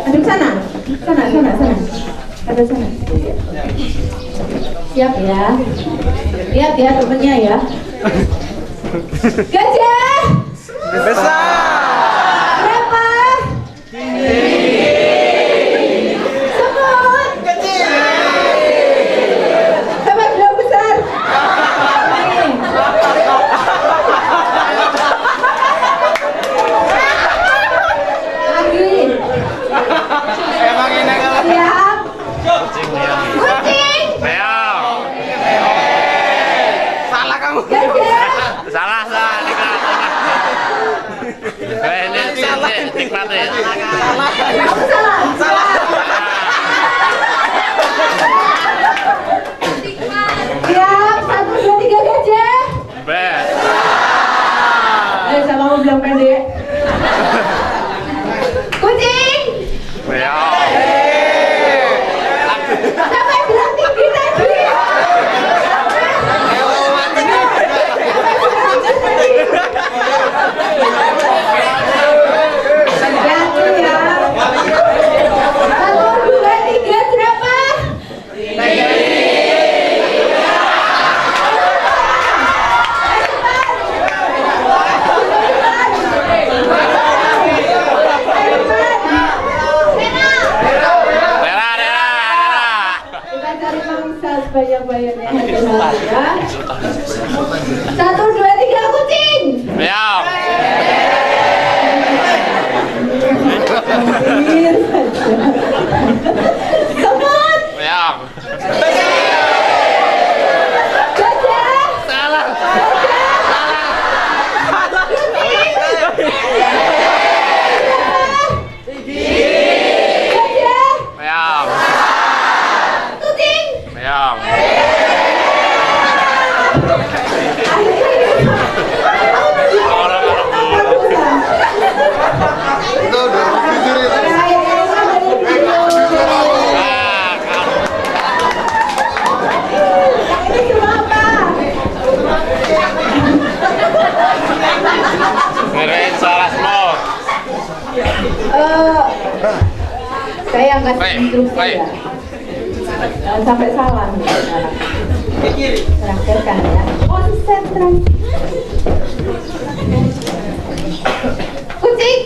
Aduk sana. Sana. Ada sana. Siap ya. Lihat ya temennya ya. Gajah. Besar. Berapa? Semut. Kecil. Sampai belum besar. Lagi. Emang ini kalau Siap. Kucing liang. Kucing. Meong. salah kamu. Gajah. Salah. Ini nikmati. Kamu salah. Siap. 1, 2, 3 gajah. Bet. Ayo sama mau bilang pendek. Kucing. Meong. Sampai bilang tinggi tadi. Hati-hati ya. 1, 2, 3 berapa? Kita cari pangsa sebanyak-banyaknya. Ya. 1, 2, 3 kucing. Meong. Hampir saja. Semut. Meong. Gajah. Salah. Gajah. Meong. Kucing. Meong. Itu udah jujur itu. Ini cuma apa? Kirain salah semua. Saya yang kasih Baik, instruksi baik. ya. Jangan sampai salah nih sekarang. Terakhirkan ya. Konsentrasi. Kucing.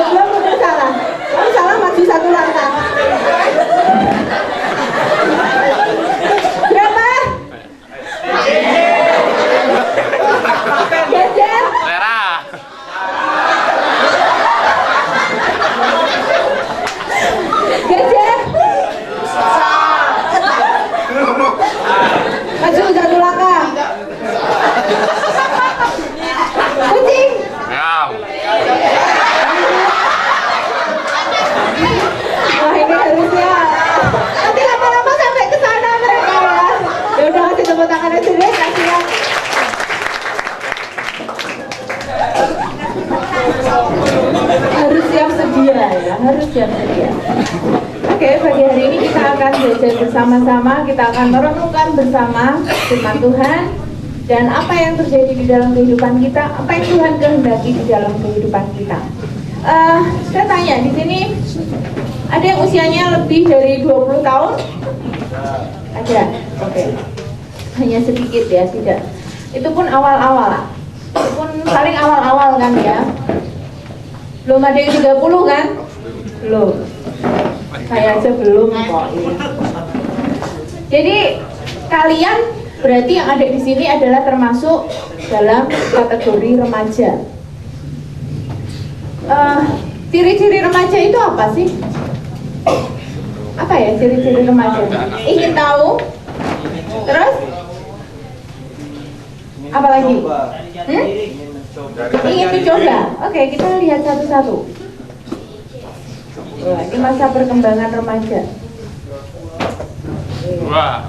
Belum udah salah. Kamu salah maju 1 langkah. Berapa? Gajah. Merah. Gajah. Maju 1 langkah. Kucing. Meong. Wah ini harusnya nanti lama-lama sampai ke sana mereka ya. Ya udah kasih tepuk tangan aja deh, kasihan. Harus siap sedia ya, harus siap sedia. Oke, pagi hari ini kita akan belajar bersama-sama, kita akan merenungkan bersama firman Tuhan dan apa yang terjadi di dalam kehidupan kita, apa yang Tuhan kehendaki di dalam kehidupan kita. Saya tanya di sini ada yang usianya lebih dari 20 tahun? Ada. Oke. Hanya sedikit ya, tidak. Itu pun awal-awal lah. Itu pun paling awal-awal kan ya. Belum ada yang 30 kan? Belum. Saya aja belum kok ini. Jadi kalian berarti yang ada di sini adalah termasuk dalam kategori remaja. Ciri-ciri remaja itu apa sih? Apa ya ciri-ciri remaja? Ingin tahu? Terus? Apa lagi? Ingin mencoba? Oke, kita lihat satu-satu. Wah, ini masa perkembangan remaja. Wah.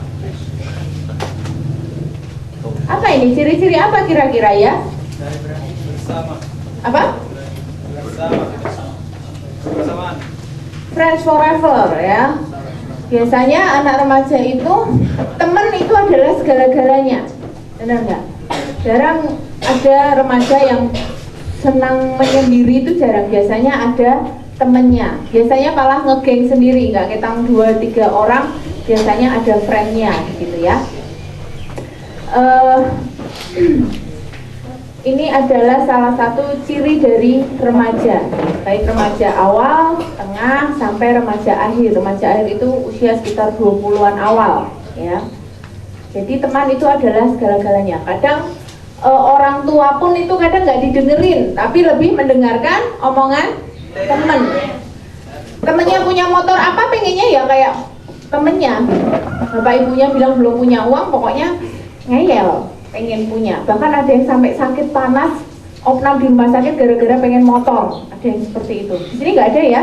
Apa ini? Ciri-ciri apa kira-kira ya? Apa? Friends forever ya. Biasanya anak remaja itu teman itu adalah segala-galanya, benar nggak? Jarang ada remaja yang senang menyendiri, itu jarang. Biasanya ada temennya, biasanya malah ngegeng sendiri, nggak ketang 2-3 orang, biasanya ada friendnya gitu ya. Ini adalah salah satu ciri dari remaja, baik remaja awal, tengah, sampai remaja akhir. Remaja akhir itu usia sekitar 20-an awal ya. Jadi teman itu adalah segala-galanya. Kadang orang tua pun itu kadang nggak didengerin, tapi lebih mendengarkan omongan temen. Temennya punya motor apa, pengennya ya kayak temennya. Bapak ibunya bilang belum punya uang, pokoknya ngeyel, pengen punya. Bahkan ada yang sampai sakit panas, opnam di rumah sakit gara-gara pengen motor. Ada yang seperti itu. Di sini nggak ada ya?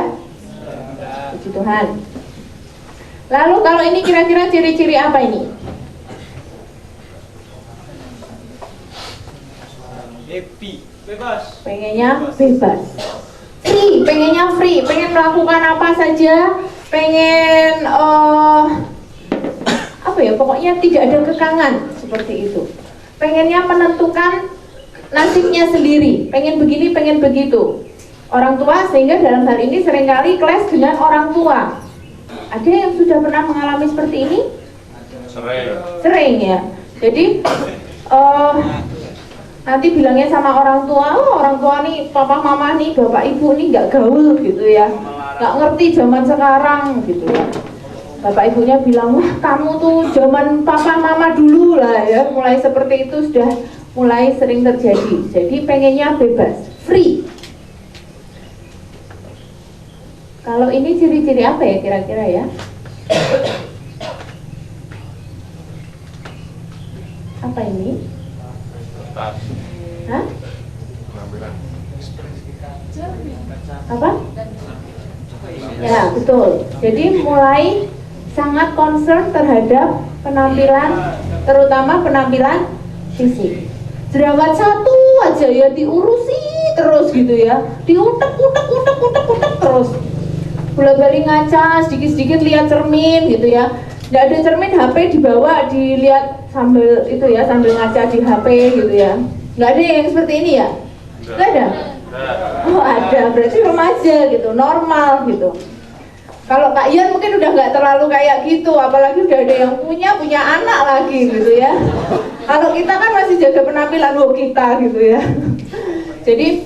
Puji Tuhan. Lalu kalau ini kira-kira ciri-ciri apa ini? Happy, bebas. Pengennya bebas. Free, pengennya free, pengen melakukan apa saja, pengen apa ya, pokoknya tidak ada kekangan seperti itu. Pengennya menentukan nasibnya sendiri, pengen begini, pengen begitu. Orang tua, sehingga dalam hal ini seringkali clash dengan orang tua. Ada yang sudah pernah mengalami seperti ini? Sering ya. Jadi nanti bilangnya sama orang tua, oh orang tua nih, papa mama nih, bapak ibu nih nggak gaul gitu ya, nggak ngerti zaman sekarang gitu ya. Bapak ibunya bilang, wah kamu tuh zaman papa mama dulu lah ya. Mulai seperti itu sudah mulai sering terjadi. Jadi pengennya bebas, free. Kalau ini ciri-ciri apa ya kira-kira ya? Apa ini? Hah? Apa? Ya betul. Jadi mulai sangat concern terhadap penampilan, terutama penampilan fisik. Jerawat satu aja ya diurusi terus gitu ya, diutek terus. Bolak-balik ngaca, sedikit-sedikit lihat cermin gitu ya. Nggak ada cermin, HP dibawa dilihat sambil itu ya, sambil ngaca di HP gitu ya. Nggak ada yang seperti ini ya? Nggak ada? Oh ada, berarti remaja gitu, normal gitu. Kalau Kak Ian mungkin udah nggak terlalu kayak gitu, apalagi udah ada yang punya anak lagi gitu ya. Kalau kita kan masih jaga penampilan kita gitu ya. Jadi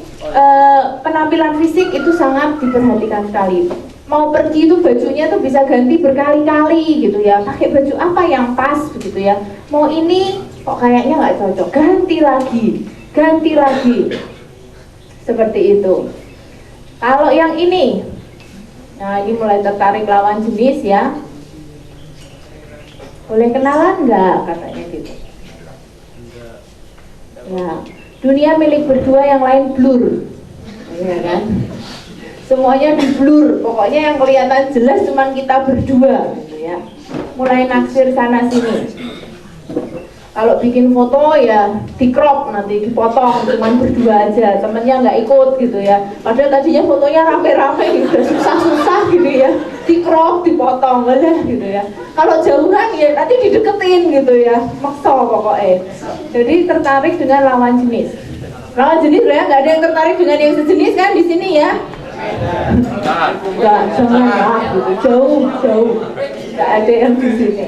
penampilan fisik itu sangat diperhatikan sekali. Mau pergi itu bajunya tuh bisa ganti berkali-kali gitu ya. Pakai baju apa yang pas begitu ya. Mau ini kok kayaknya nggak cocok, ganti lagi. Seperti itu. Kalau yang ini, nah ini mulai tertarik lawan jenis ya. Boleh kenalan nggak katanya gitu. Ya, dunia milik berdua, yang lain blur, ya kan? Semuanya di blur, pokoknya yang kelihatan jelas cuman kita berdua, gitu ya. Mulai naksir sana sini. Kalau bikin foto ya di crop, nanti dipotong, cuman berdua aja, temennya nggak ikut gitu ya. Padahal tadinya fotonya rame-rame gitu, susah-susah gitu ya, di crop, dipotong, lah gitu ya. Kalau jauhan ya nanti dideketin gitu ya, maksa pokoknya. Jadi tertarik dengan lawan jenis. Lawan jenis ya, nggak ada yang tertarik dengan yang sejenis kan di sini ya? Nggak, jangan lah gitu, jauh, nggak ada yang di sini.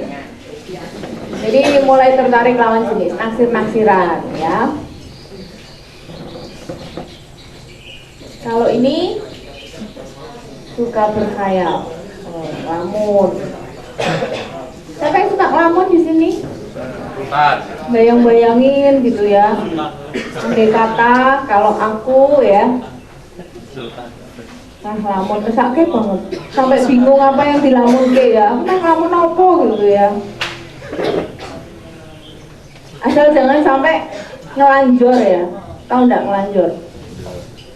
Jadi mulai tertarik lawan jenis, naksir-naksiran ya. Kalau ini suka berkhayal, ngelamun. Siapa yang suka ngelamun di sini? Bayang-bayangin gitu ya. Andai kata kalau aku ya, ngelamun kesake banget, sampai bingung apa yang dilamun ke ya. Aku ngelamun apa gitu ya. Asal jangan sampai ngelanjor ya. Tahu enggak ngelanjor?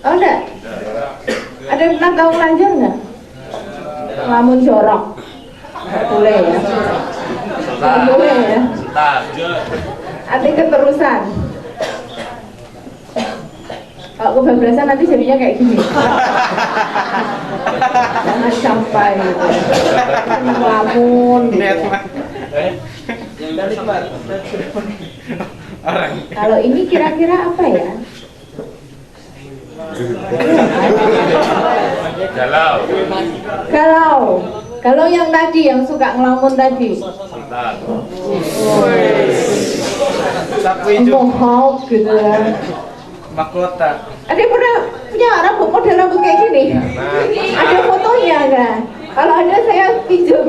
Tahu enggak? Ada yang pernah tahu ngelanjor enggak? Ngelamun jorok. Enggak boleh ya. Enggak boleh ya. Arti keterusan. Kalau kebablasan nanti jadinya kayak gini. Jangan sampai gitu. Ngelamun gitu. Kalau ini kira-kira apa ya? Galau. Kalau yang tadi yang suka ngelamun tadi. Sebentar. Sapu hijau. Mohawk gitu ya. Mahkota. Ada yang pernah punya rambut model rambut kayak gini? Ada fotonya kan? Kalau ada saya pinjam.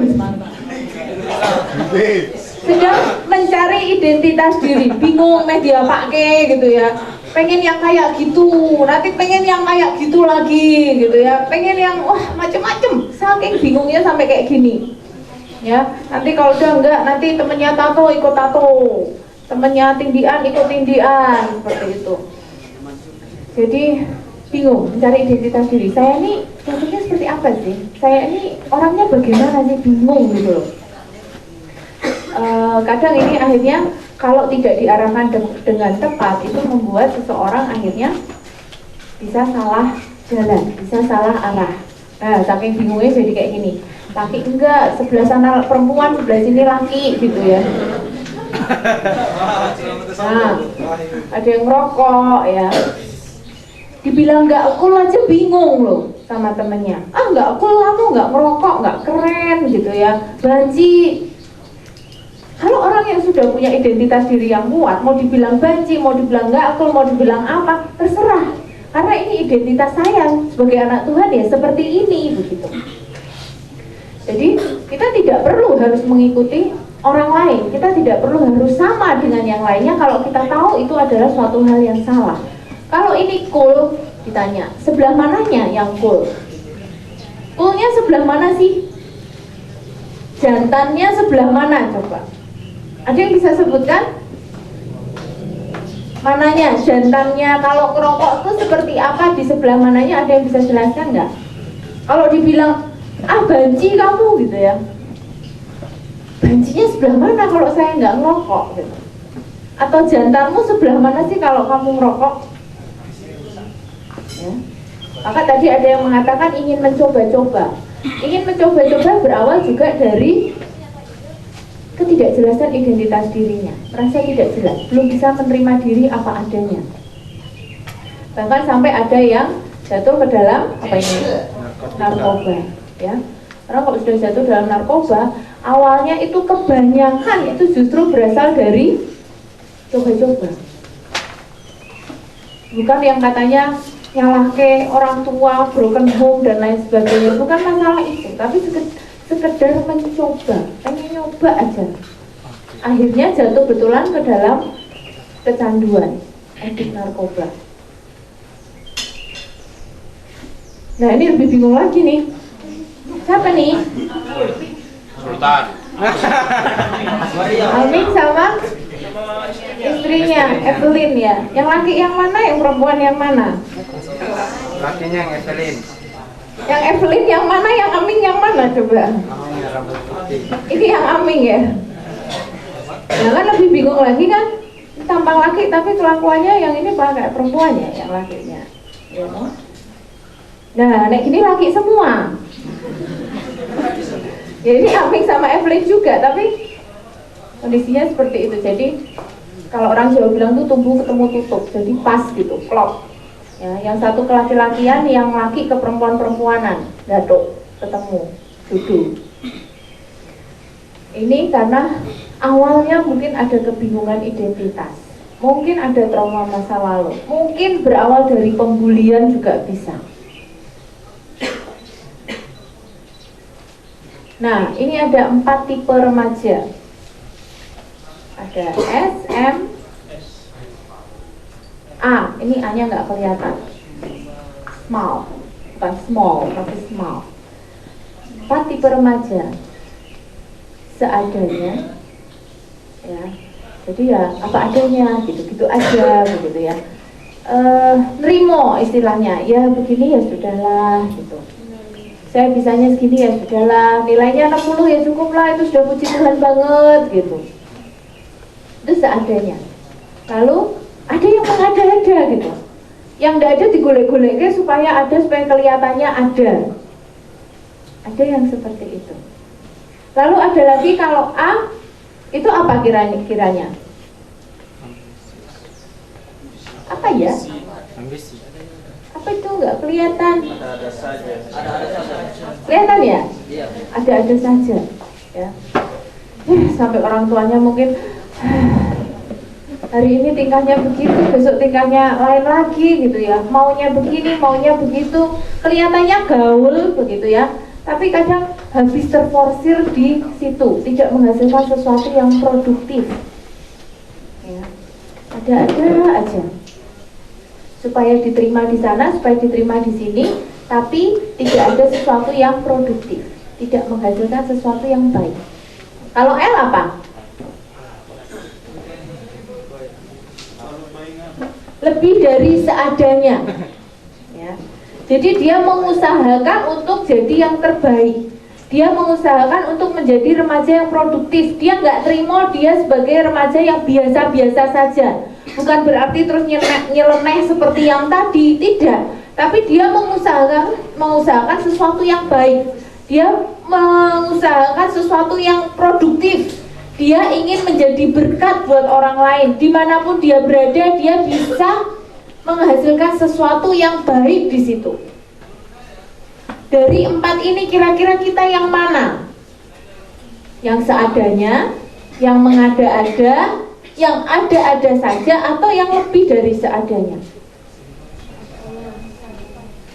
Sedang mencari identitas diri, bingung media pakai gitu ya. Pengen yang kayak gitu, nanti pengen yang kayak gitu lagi gitu ya. Pengen yang wah macem-macem, saking bingungnya sampai kayak gini. Ya, nanti kalau udah enggak, nanti temennya tato ikut tato, temennya tindian ikut tindian, seperti itu. Jadi bingung mencari identitas diri. Saya ini contohnya seperti apa sih? Saya ini orangnya bagaimana sih, bingung gitu loh. Kadang ini akhirnya kalau tidak diarahkan dengan tepat itu membuat seseorang akhirnya bisa salah jalan, bisa salah arah. Nah, saking bingungnya jadi kayak gini. Laki enggak, sebelah sana perempuan, sebelah sini laki gitu ya. Nah, ada yang ngerokok ya. Dibilang nggak cool aja bingung loh sama temennya. Ah nggak cool kamu, nggak ngerokok, nggak keren gitu ya. Banci. Kalau orang yang sudah punya identitas diri yang kuat, mau dibilang banci, mau dibilang nggak cool, mau dibilang apa, terserah. Karena ini identitas saya sebagai anak Tuhan ya seperti ini begitu. Jadi kita tidak perlu harus mengikuti orang lain. Kita tidak perlu harus sama dengan yang lainnya kalau kita tahu itu adalah suatu hal yang salah. Kalau ini cool, ditanya, sebelah mananya yang cool? Coolnya sebelah mana sih? Jantannya sebelah mana coba? Ada yang bisa sebutkan? Mananya? Jantannya kalau ngerokok itu seperti apa? Di sebelah mananya ada yang bisa jelaskan nggak? Kalau dibilang, ah banci kamu gitu ya. Bancinya sebelah mana kalau saya nggak ngerokok gitu? Atau jantanmu sebelah mana sih kalau kamu ngerokok? Ya. Maka tadi ada yang mengatakan ingin mencoba-coba. Ingin mencoba-coba berawal juga dari ketidakjelasan identitas dirinya, merasa tidak jelas, belum bisa menerima diri apa adanya. Bahkan sampai ada yang jatuh ke dalam apa ini? Narkoba, ya. Karena kalau sudah jatuh dalam narkoba, awalnya itu kebanyakan itu justru berasal dari coba-coba. Bukan yang katanya nyalahke orang tua, broken home dan lain sebagainya, bukan masalah itu, tapi sekedar mencoba, pengen nyoba aja. Akhirnya jatuh betulan ke dalam kecanduan, edik narkoba. Nah ini lebih bingung lagi nih. Siapa nih? Sultan. Amin sama istrinya, Evelyn ya. Yang laki yang mana, yang perempuan yang mana? Lakinya yang Evelyn. Yang Evelyn yang mana, yang Aming yang mana coba? Rambut putih. Ini yang Aming ya. Nah kan lebih bingung lagi kan? Tampang laki tapi kelakuannya yang ini pakai perempuannya, yang lakinya. Ya. Nah, nek gini laki semua. Ya ini Aming sama Evelyn juga, tapi kondisinya seperti itu. Jadi kalau orang Jawa bilang tuh tumbuh ketemu tutup, jadi pas gitu, klop. Ya, yang satu ke laki-lakian, yang laki ke perempuan-perempuanan, datuk, ketemu, duduk. Ini karena awalnya mungkin ada kebingungan identitas, mungkin ada trauma masa lalu, mungkin berawal dari pembulian juga bisa. Nah, ini ada 4 tipe remaja. Ada S, M, A. Ini A-nya nggak kelihatan. Small, bukan small, tapi small. 4 tipe remaja. Seadanya, ya. Jadi ya apa adanya, gitu-gitu aja, begitu ya. Nerimo istilahnya, ya begini ya sudahlah, gitu. Saya bisanya segini ya sudahlah, nilainya 60 ya cukup lah, itu sudah puji Tuhan banget gitu. Itu seadanya. Lalu ada yang mengada-ada gitu, yang tidak ada digolek-goleknya supaya ada, supaya kelihatannya ada. Ada yang seperti itu. Lalu ada lagi kalau A, itu apa kiranya? Apa ya? Ambisi. Apa itu nggak kelihatan? Ada saja. Kelihatan ya? Iya. Ada saja. Ya. Sampai orang tuanya mungkin hari ini tingkahnya begitu, besok tingkahnya lain lagi gitu ya. Maunya begini, maunya begitu. Kelihatannya gaul begitu ya. Tapi kadang habis terforsir di situ, tidak menghasilkan sesuatu yang produktif. Ya. Ada-ada aja. Supaya diterima di sana, supaya diterima di sini, tapi tidak ada sesuatu yang produktif, tidak menghasilkan sesuatu yang baik. Kalau L apa? Lebih dari seadanya. Ya. Jadi dia mengusahakan untuk jadi yang terbaik. Dia mengusahakan untuk menjadi remaja yang produktif. Dia nggak terima dia sebagai remaja yang biasa-biasa saja. Bukan berarti terus nyeleneh seperti yang tadi, tidak. Tapi dia mengusahakan sesuatu yang baik. Dia mengusahakan sesuatu yang produktif. Dia ingin menjadi berkat buat orang lain. Dimanapun dia berada, dia bisa menghasilkan sesuatu yang baik di situ. Dari 4 ini kira-kira kita yang mana? Yang seadanya, yang mengada-ada, yang ada-ada saja, atau yang lebih dari seadanya?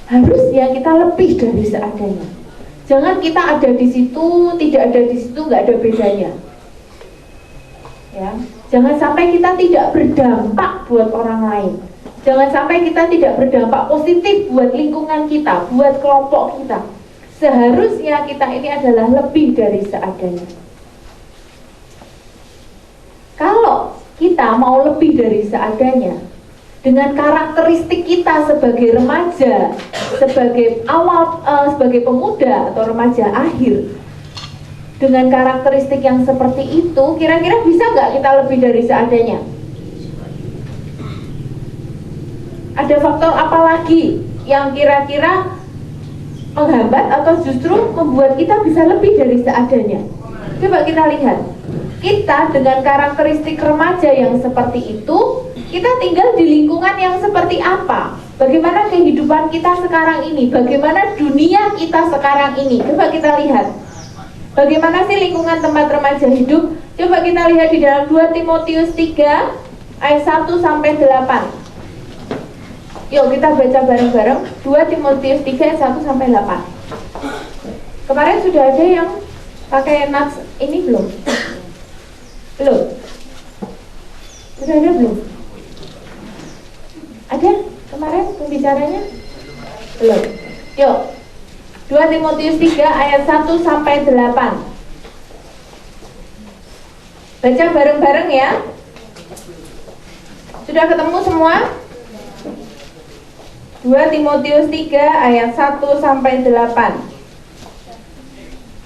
Harusnya kita lebih dari seadanya. Jangan kita ada di situ, tidak ada di situ, nggak ada bedanya. Ya, jangan sampai kita tidak berdampak buat orang lain. Jangan sampai kita tidak berdampak positif buat lingkungan kita, buat kelompok kita. Seharusnya kita ini adalah lebih dari seadanya. Kalau kita mau lebih dari seadanya, dengan karakteristik kita sebagai remaja, sebagai sebagai pemuda atau remaja akhir, dengan karakteristik yang seperti itu, kira-kira bisa nggak kita lebih dari seadanya? Ada faktor apa lagi yang kira-kira menghambat atau justru membuat kita bisa lebih dari seadanya? Coba kita lihat. Kita dengan karakteristik remaja yang seperti itu, kita tinggal di lingkungan yang seperti apa? Bagaimana kehidupan kita sekarang ini? Bagaimana dunia kita sekarang ini? Coba kita lihat. Bagaimana sih lingkungan tempat remaja hidup? Coba kita lihat di dalam 2 Timotius 3 ayat 1 sampai 8. Yuk kita baca bareng-bareng 2 Timotius 3 ayat 1 sampai 8. Kemarin sudah ada yang pakai nats ini belum? Belum? Sudah ada belum? Ada kemarin pembicaranya? Belum. Yuk 2 Timotius 3 ayat 1 sampai 8. Baca bareng-bareng ya. Sudah ketemu semua? 2 Timotius 3 ayat 1 sampai 8.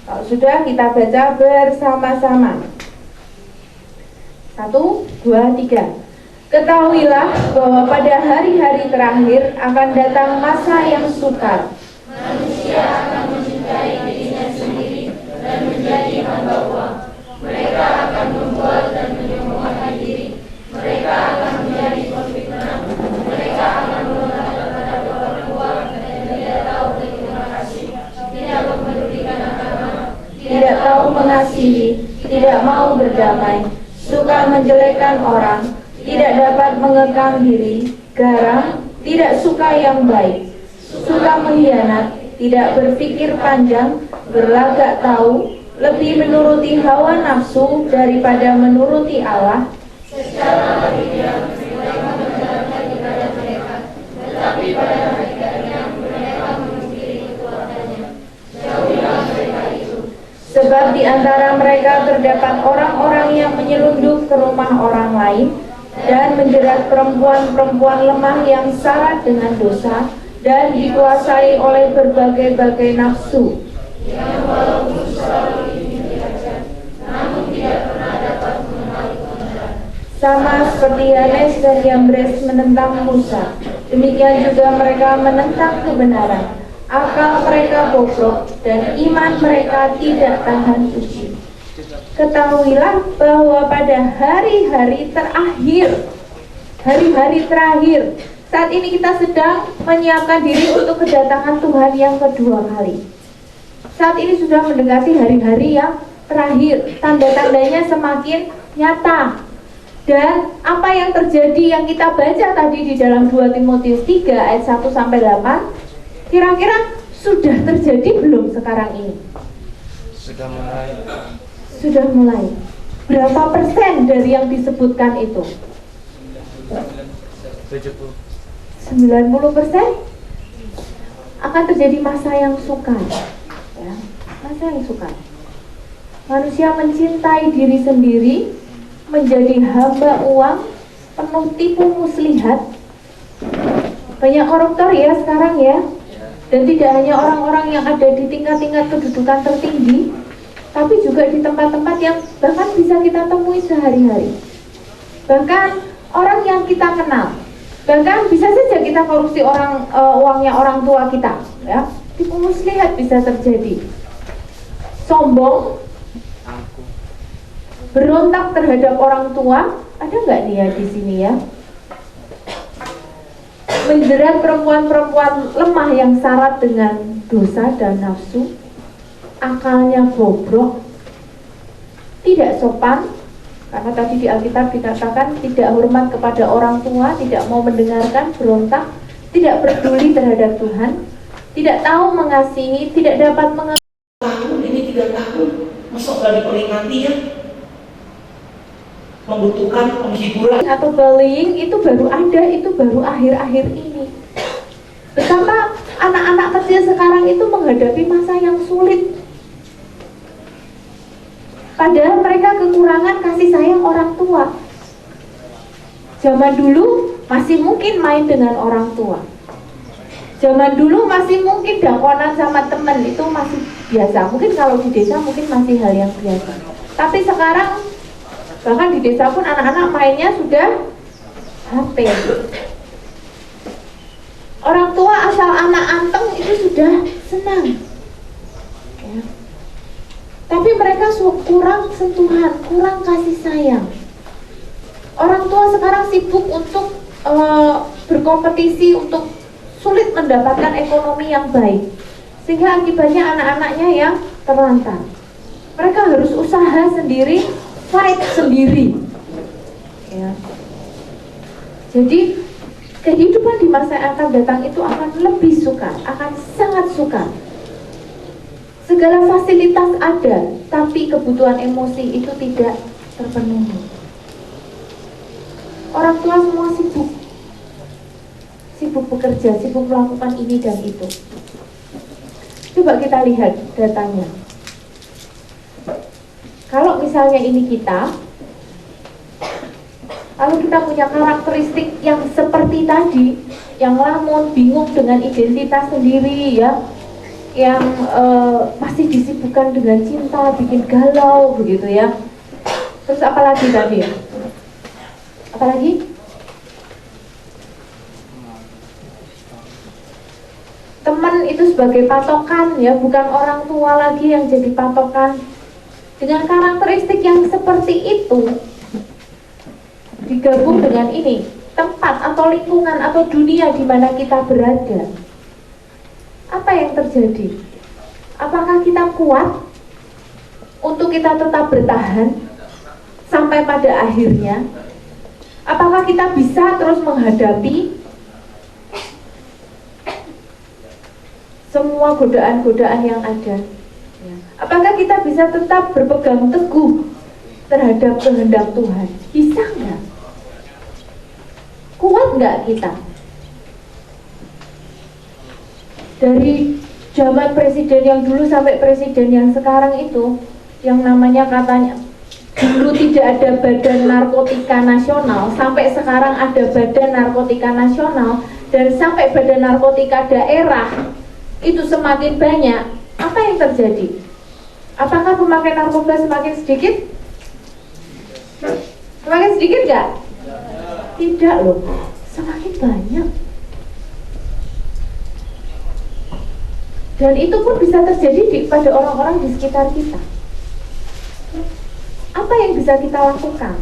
Kalau sudah kita baca bersama-sama. 1, 2, 3. Ketahuilah bahwa pada hari-hari terakhir akan datang masa yang sukar. Manusia akan mencintai dirinya sendiri dan menjadi hamba uang. Mereka akan membual dan menyombongkan diri. Mereka akan menjadi pemfitnah. Mereka akan mengatakan kepada orang tua dan tidak tahu berterima kasih. Tidak memedulikan agama. Tidak tahu mengasihi. Tidak mau berdamai. Suka menjelekkan orang. Tidak dapat mengekang diri. Garam. Tidak suka yang baik. Suka mengkhianat, tidak berpikir panjang, berlagak tahu, lebih menuruti hawa nafsu daripada menuruti Allah. Secara lahiriah mereka menjalankan ibadah mereka, tetapi pada hakikatnya mereka memungkiri kekuatannya. Jauhilah mereka itu. Sebab di antara mereka terdapat orang-orang yang menyelundup ke rumah orang lain dan menjerat perempuan-perempuan lemah yang syarat dengan dosa dan dikuasai oleh berbagai-bagai nafsu yang walaupun selalu ingin diajar, namun tidak pernah dapat mengenali kebenaran. Sama seperti Yanes dan Yambres menentang Musa, demikian juga mereka menentang kebenaran. Akal mereka bobrok dan iman mereka tidak tahan uji. Ketahuilah bahwa pada hari-hari terakhir hari-hari terakhir. Saat ini kita sedang menyiapkan diri untuk kedatangan Tuhan yang kedua kali. Saat ini sudah mendekati hari-hari yang terakhir, tanda-tandanya semakin nyata. Dan apa yang terjadi yang kita baca tadi di dalam 2 Timotius 3 ayat 1 sampai 8, kira-kira sudah terjadi belum sekarang ini? Sudah mulai. Sudah mulai. Berapa persen dari yang disebutkan itu? 70. 90% akan terjadi masa yang sukar, ya, masa yang sukar. Manusia mencintai diri sendiri, menjadi hamba uang, penuh tipu muslihat. Banyak koruptor ya sekarang ya, dan tidak hanya orang-orang yang ada di tingkat-tingkat kedudukan tertinggi, tapi juga di tempat-tempat yang bahkan bisa kita temui sehari-hari. Bahkan orang yang kita kenal. Bahkan bisa saja kita korupsi uangnya orang tua kita, ya. Tipu muslihat bisa terjadi. Sombong, Angku. berontak terhadap orang tua, ada nggak nih ya di sini ya? Menjerat perempuan-perempuan lemah yang syarat dengan dosa dan nafsu, akalnya bobrok, tidak sopan. Karena tadi di Alkitab dikatakan tidak hormat kepada orang tua, tidak mau mendengarkan, berontak, tidak peduli terhadap Tuhan, tidak tahu mengasihi, tidak dapat mengerti. Tahun ini 3 tahun, masuk gak diperingati ya? Membutuhkan penghiburan. Atau bullying itu baru ada, itu baru akhir-akhir ini. Betapa anak-anak kecil sekarang itu menghadapi masa yang sulit. Padahal mereka kekurangan kasih sayang orang tua. Zaman dulu masih mungkin main dengan orang tua. Zaman dulu masih mungkin dakonan sama teman, itu masih biasa. Mungkin kalau di desa mungkin masih hal yang biasa. Tapi sekarang bahkan di desa pun anak-anak mainnya sudah HP. Orang tua asal anak anteng itu sudah senang, ya. Tapi mereka kurang sentuhan, kurang kasih sayang. Orang tua sekarang sibuk untuk berkompetisi, untuk sulit mendapatkan ekonomi yang baik, sehingga akibatnya anak-anaknya yang terlantar. Mereka harus usaha sendiri, fight sendiri, ya. Jadi kehidupan di masa yang akan datang itu akan lebih sukar, akan sangat sukar. Segala fasilitas ada, tapi kebutuhan emosi itu tidak terpenuhi. Orang tua semua sibuk bekerja, sibuk melakukan ini dan itu. Coba kita lihat datanya. Kalau misalnya ini kita, lalu kita punya karakteristik yang seperti tadi, yang lamun, bingung dengan identitas sendiri, ya, yang masih disibukkan dengan cinta, bikin galau begitu ya. Terus apalagi tadi? Apalagi? Teman itu sebagai patokan ya, bukan orang tua lagi yang jadi patokan. Dengan karakteristik yang seperti itu digabung dengan ini, tempat atau lingkungan atau dunia di mana kita berada, apa yang terjadi? Apakah kita kuat untuk kita tetap bertahan sampai pada akhirnya? Apakah kita bisa terus menghadapi semua godaan-godaan yang ada? Apakah kita bisa tetap berpegang teguh terhadap kehendak Tuhan? Bisa nggak? Kuat nggak kita? Dari zaman presiden yang dulu sampai presiden yang sekarang itu, yang namanya katanya dulu tidak ada Badan Narkotika Nasional, sampai sekarang ada Badan Narkotika Nasional, dan sampai Badan Narkotika Daerah itu semakin banyak. Apa yang terjadi? Apakah pemakai narkoba semakin sedikit? Semakin sedikit nggak? Tidak loh, semakin banyak. Dan itu pun bisa terjadi pada orang-orang di sekitar kita. Apa yang bisa kita lakukan?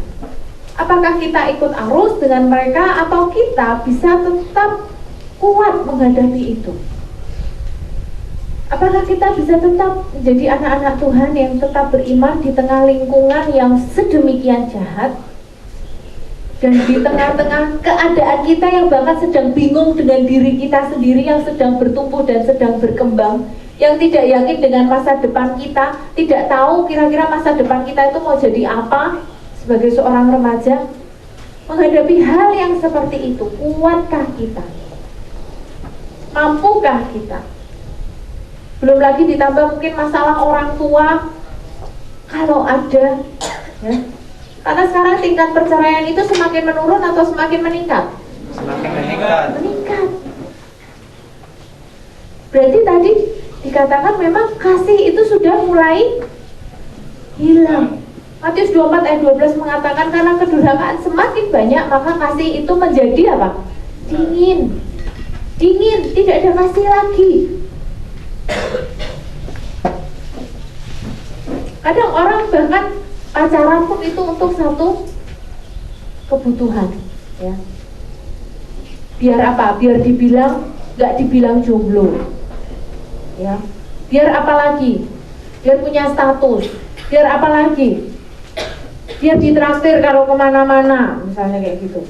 Apakah kita ikut arus dengan mereka atau kita bisa tetap kuat menghadapi itu? Apakah kita bisa tetap menjadi anak-anak Tuhan yang tetap beriman di tengah lingkungan yang sedemikian jahat, dan di tengah-tengah keadaan kita yang bahkan sedang bingung dengan diri kita sendiri, yang sedang bertumbuh dan sedang berkembang, yang tidak yakin dengan masa depan kita, tidak tahu kira-kira masa depan kita itu mau jadi apa sebagai seorang remaja? Menghadapi hal yang seperti itu, kuatkah kita? Mampukah kita? Belum lagi ditambah mungkin masalah orang tua, kalau ada, ya. Karena sekarang tingkat perceraian itu semakin menurun atau semakin meningkat? Semakin meningkat. Meningkat. Berarti tadi dikatakan memang kasih itu sudah mulai hilang. Matius 24 ayat 12 mengatakan karena kedurhakaan semakin banyak, maka kasih itu menjadi apa? Dingin. Dingin, tidak ada kasih lagi. Kadang orang bahkan pacaran pun itu untuk satu kebutuhan, ya. Biar apa? Biar dibilang, nggak dibilang jomblo, ya. Biar apa lagi? Biar punya status. Biar apa lagi? Biar ditraktir kalau kemana-mana, misalnya kayak gitu.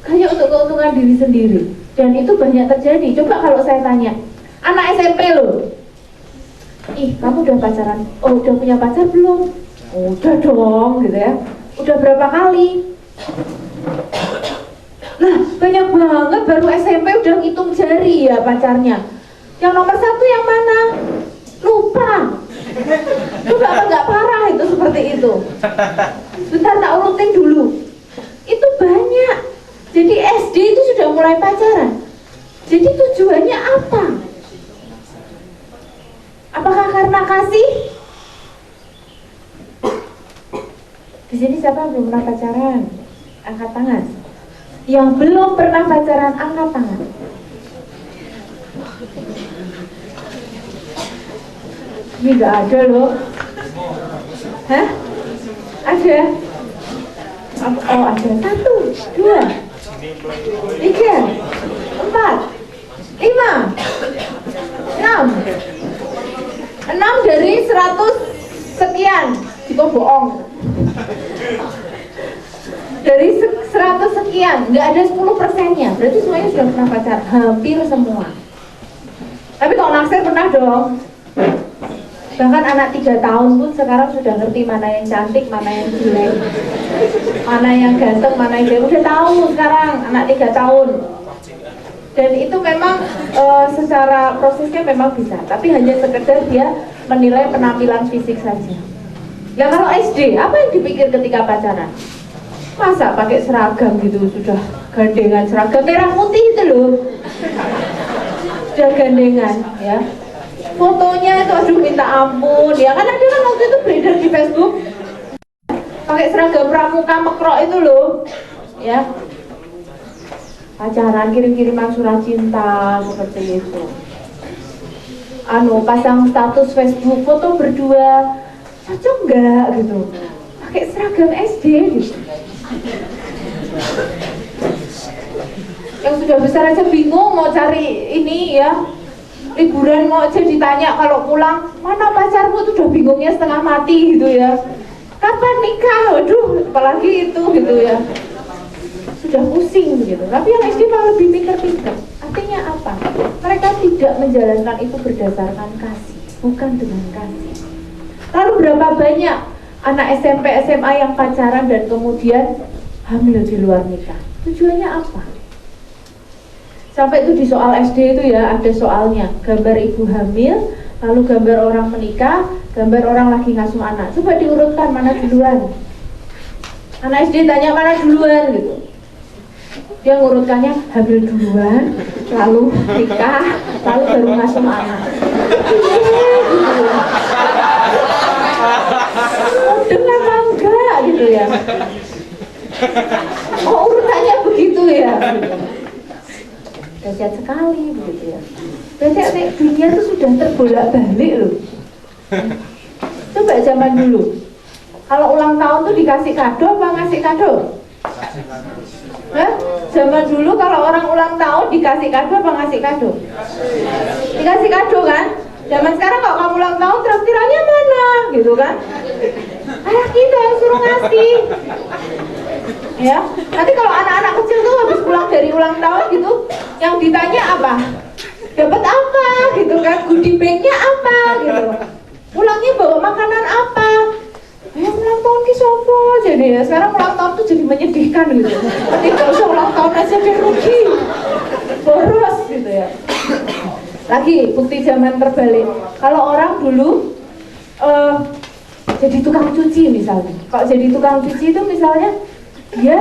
Hanya untuk keuntungan diri sendiri. Dan itu banyak terjadi. Coba kalau saya tanya, anak SMP loh, ih kamu udah pacaran? Oh udah punya pacar belum? Oh, udah dong gitu ya. Udah berapa kali? Lah banyak banget baru SMP udah ngitung jari ya pacarnya. Yang nomor 1 yang mana? Lupa. Coba apa nggak parah itu seperti itu? Bentar tak urutin dulu. Itu banyak. Jadi SD itu sudah mulai pacaran. Jadi tujuannya apa? Apakah karena kasih? Di sini siapa yang belum pernah pacaran? Angkat tangan. Yang belum pernah pacaran, angkat tangan. Ini nggak ada loh. Hah? Ada? Oh ada. 1, 2, 3, 4, 5, 6. 6 dari 100 sekian. Itu bohong. Dari 100 sekian, nggak ada 10%-nya. Berarti semuanya sudah pernah pacar. Hampir semua. Tapi kalau naksir pernah dong. Bahkan anak 3 tahun pun sekarang sudah ngerti mana yang cantik, mana yang jelek, mana yang ganteng, mana yang jelek. Udah tahu sekarang anak 3 tahun. Dan itu memang secara prosesnya memang bisa. Tapi hanya sekedar dia menilai penampilan fisik saja. Ya kalau SD, apa yang dipikir ketika pacaran? Masa pakai seragam gitu, sudah gandengan seragam merah putih itu loh. Sudah gandengan ya. Fotonya itu aduh minta ampun ya, kan ada kan waktu itu beredar di Facebook pakai seragam pramuka mekrok itu loh ya, pacaran kirim-kiriman surat cinta seperti itu, pasang status Facebook foto berdua, cocok nggak gitu, pakai seragam SD gitu. Yang sudah besar aja bingung mau cari ini ya, liburan mau aja ditanya kalau pulang mana pacarmu tuh udah bingungnya setengah mati gitu ya, kapan nikah, waduh apalagi itu gitu ya, sudah pusing begitu. Tapi yang SD malah lebih pintar-pintar. Artinya apa? Mereka tidak menjalankan itu berdasarkan kasih, bukan dengan kasih. Lalu berapa banyak anak SMP SMA yang pacaran dan kemudian hamil di luar nikah? Tujuannya apa? Sampai itu di soal SD itu ya ada soalnya, gambar ibu hamil, lalu gambar orang menikah, gambar orang lagi ngasuh anak. Coba diurutkan mana duluan. Anak SD tanya mana duluan gitu. Dia ngurutkannya hamil duluan, lalu nikah, lalu baru ngasuh anak. Dengan bangga gitu ya. Oh urutannya begitu ya. Dahsyat sekali begitu ya. Berarti dunia itu sudah terbolak-balik loh. Coba zaman dulu Kalau ulang tahun tuh dikasih kado apa ngasih kado? Hah? Zaman dulu kalau orang ulang tahun dikasih kado apa ngasih kado? Dikasih kado kan? Zaman sekarang kalau kamu ulang tahun traktirannya mana? Gitu kan? Ayah kita yang suruh ngasih. Ya, nanti kalau anak-anak kecil tuh habis pulang dari ulang tahun gitu, yang ditanya apa? Dapat apa? Gitu kan? Goodie bag-nya apa? Gitu. Pulangnya bawa makanan apa? Ulang tahun ki sopo jadi ya. Sekarang ulang tahun tuh jadi menyedihkan gitu. Nanti kalau usah ulang tahun aja deh rugi. Boros gitu ya. Lagi bukti zaman terbalik. Kalau orang dulu jadi tukang cuci misalnya. Kalau jadi tukang cuci itu misalnya dia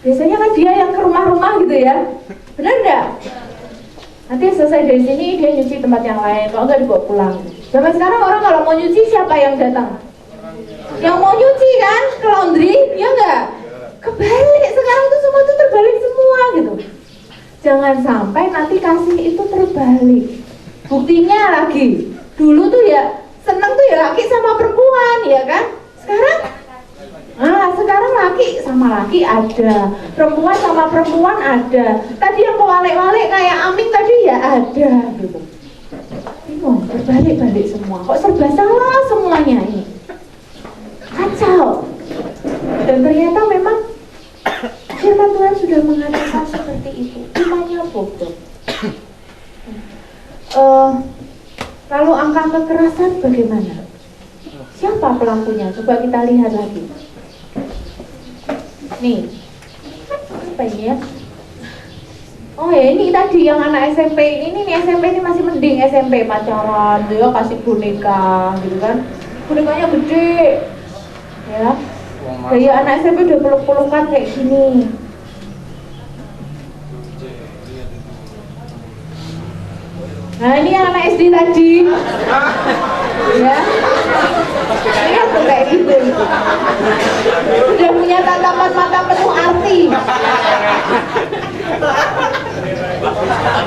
biasanya kan dia yang ke rumah-rumah gitu ya. Benar enggak? Nanti selesai dari sini dia nyuci tempat yang lain. Kalau enggak dibawa pulang. Zaman sekarang orang kalau mau nyuci siapa yang datang? Yang mau nyuci kan ke laundry, ya enggak? Kebalik, sekarang itu semua itu terbalik semua gitu. Jangan sampai nanti kasih itu terbalik. Buktinya lagi, dulu tuh ya seneng tuh ya laki sama perempuan, ya kan? Sekarang laki sama laki ada, perempuan sama perempuan ada. Tadi yang kewalik-walik kayak Aming tadi ya ada gitu. Bingung, terbalik-balik semua. Kok serba salah semuanya ini? Kacau. Dan ternyata memang firman Tuhan sudah mengatakan seperti itu. Imannya bodoh. Lalu angka kekerasan bagaimana? Siapa pelakunya? Coba kita lihat lagi. Nih, apa ini ya? Oh ya, ini tadi yang anak SMP ini nih, SMP ini masih mending. SMP pacaran, dia kasih boneka gitu kan. Bonekanya gede. Ya, gaya anak SMP udah peluk-pelukan kayak gini. Nah ini yang anak SD tadi. Ya, ini aku kayak gitu. Udah punya tatapan mata penuh arti.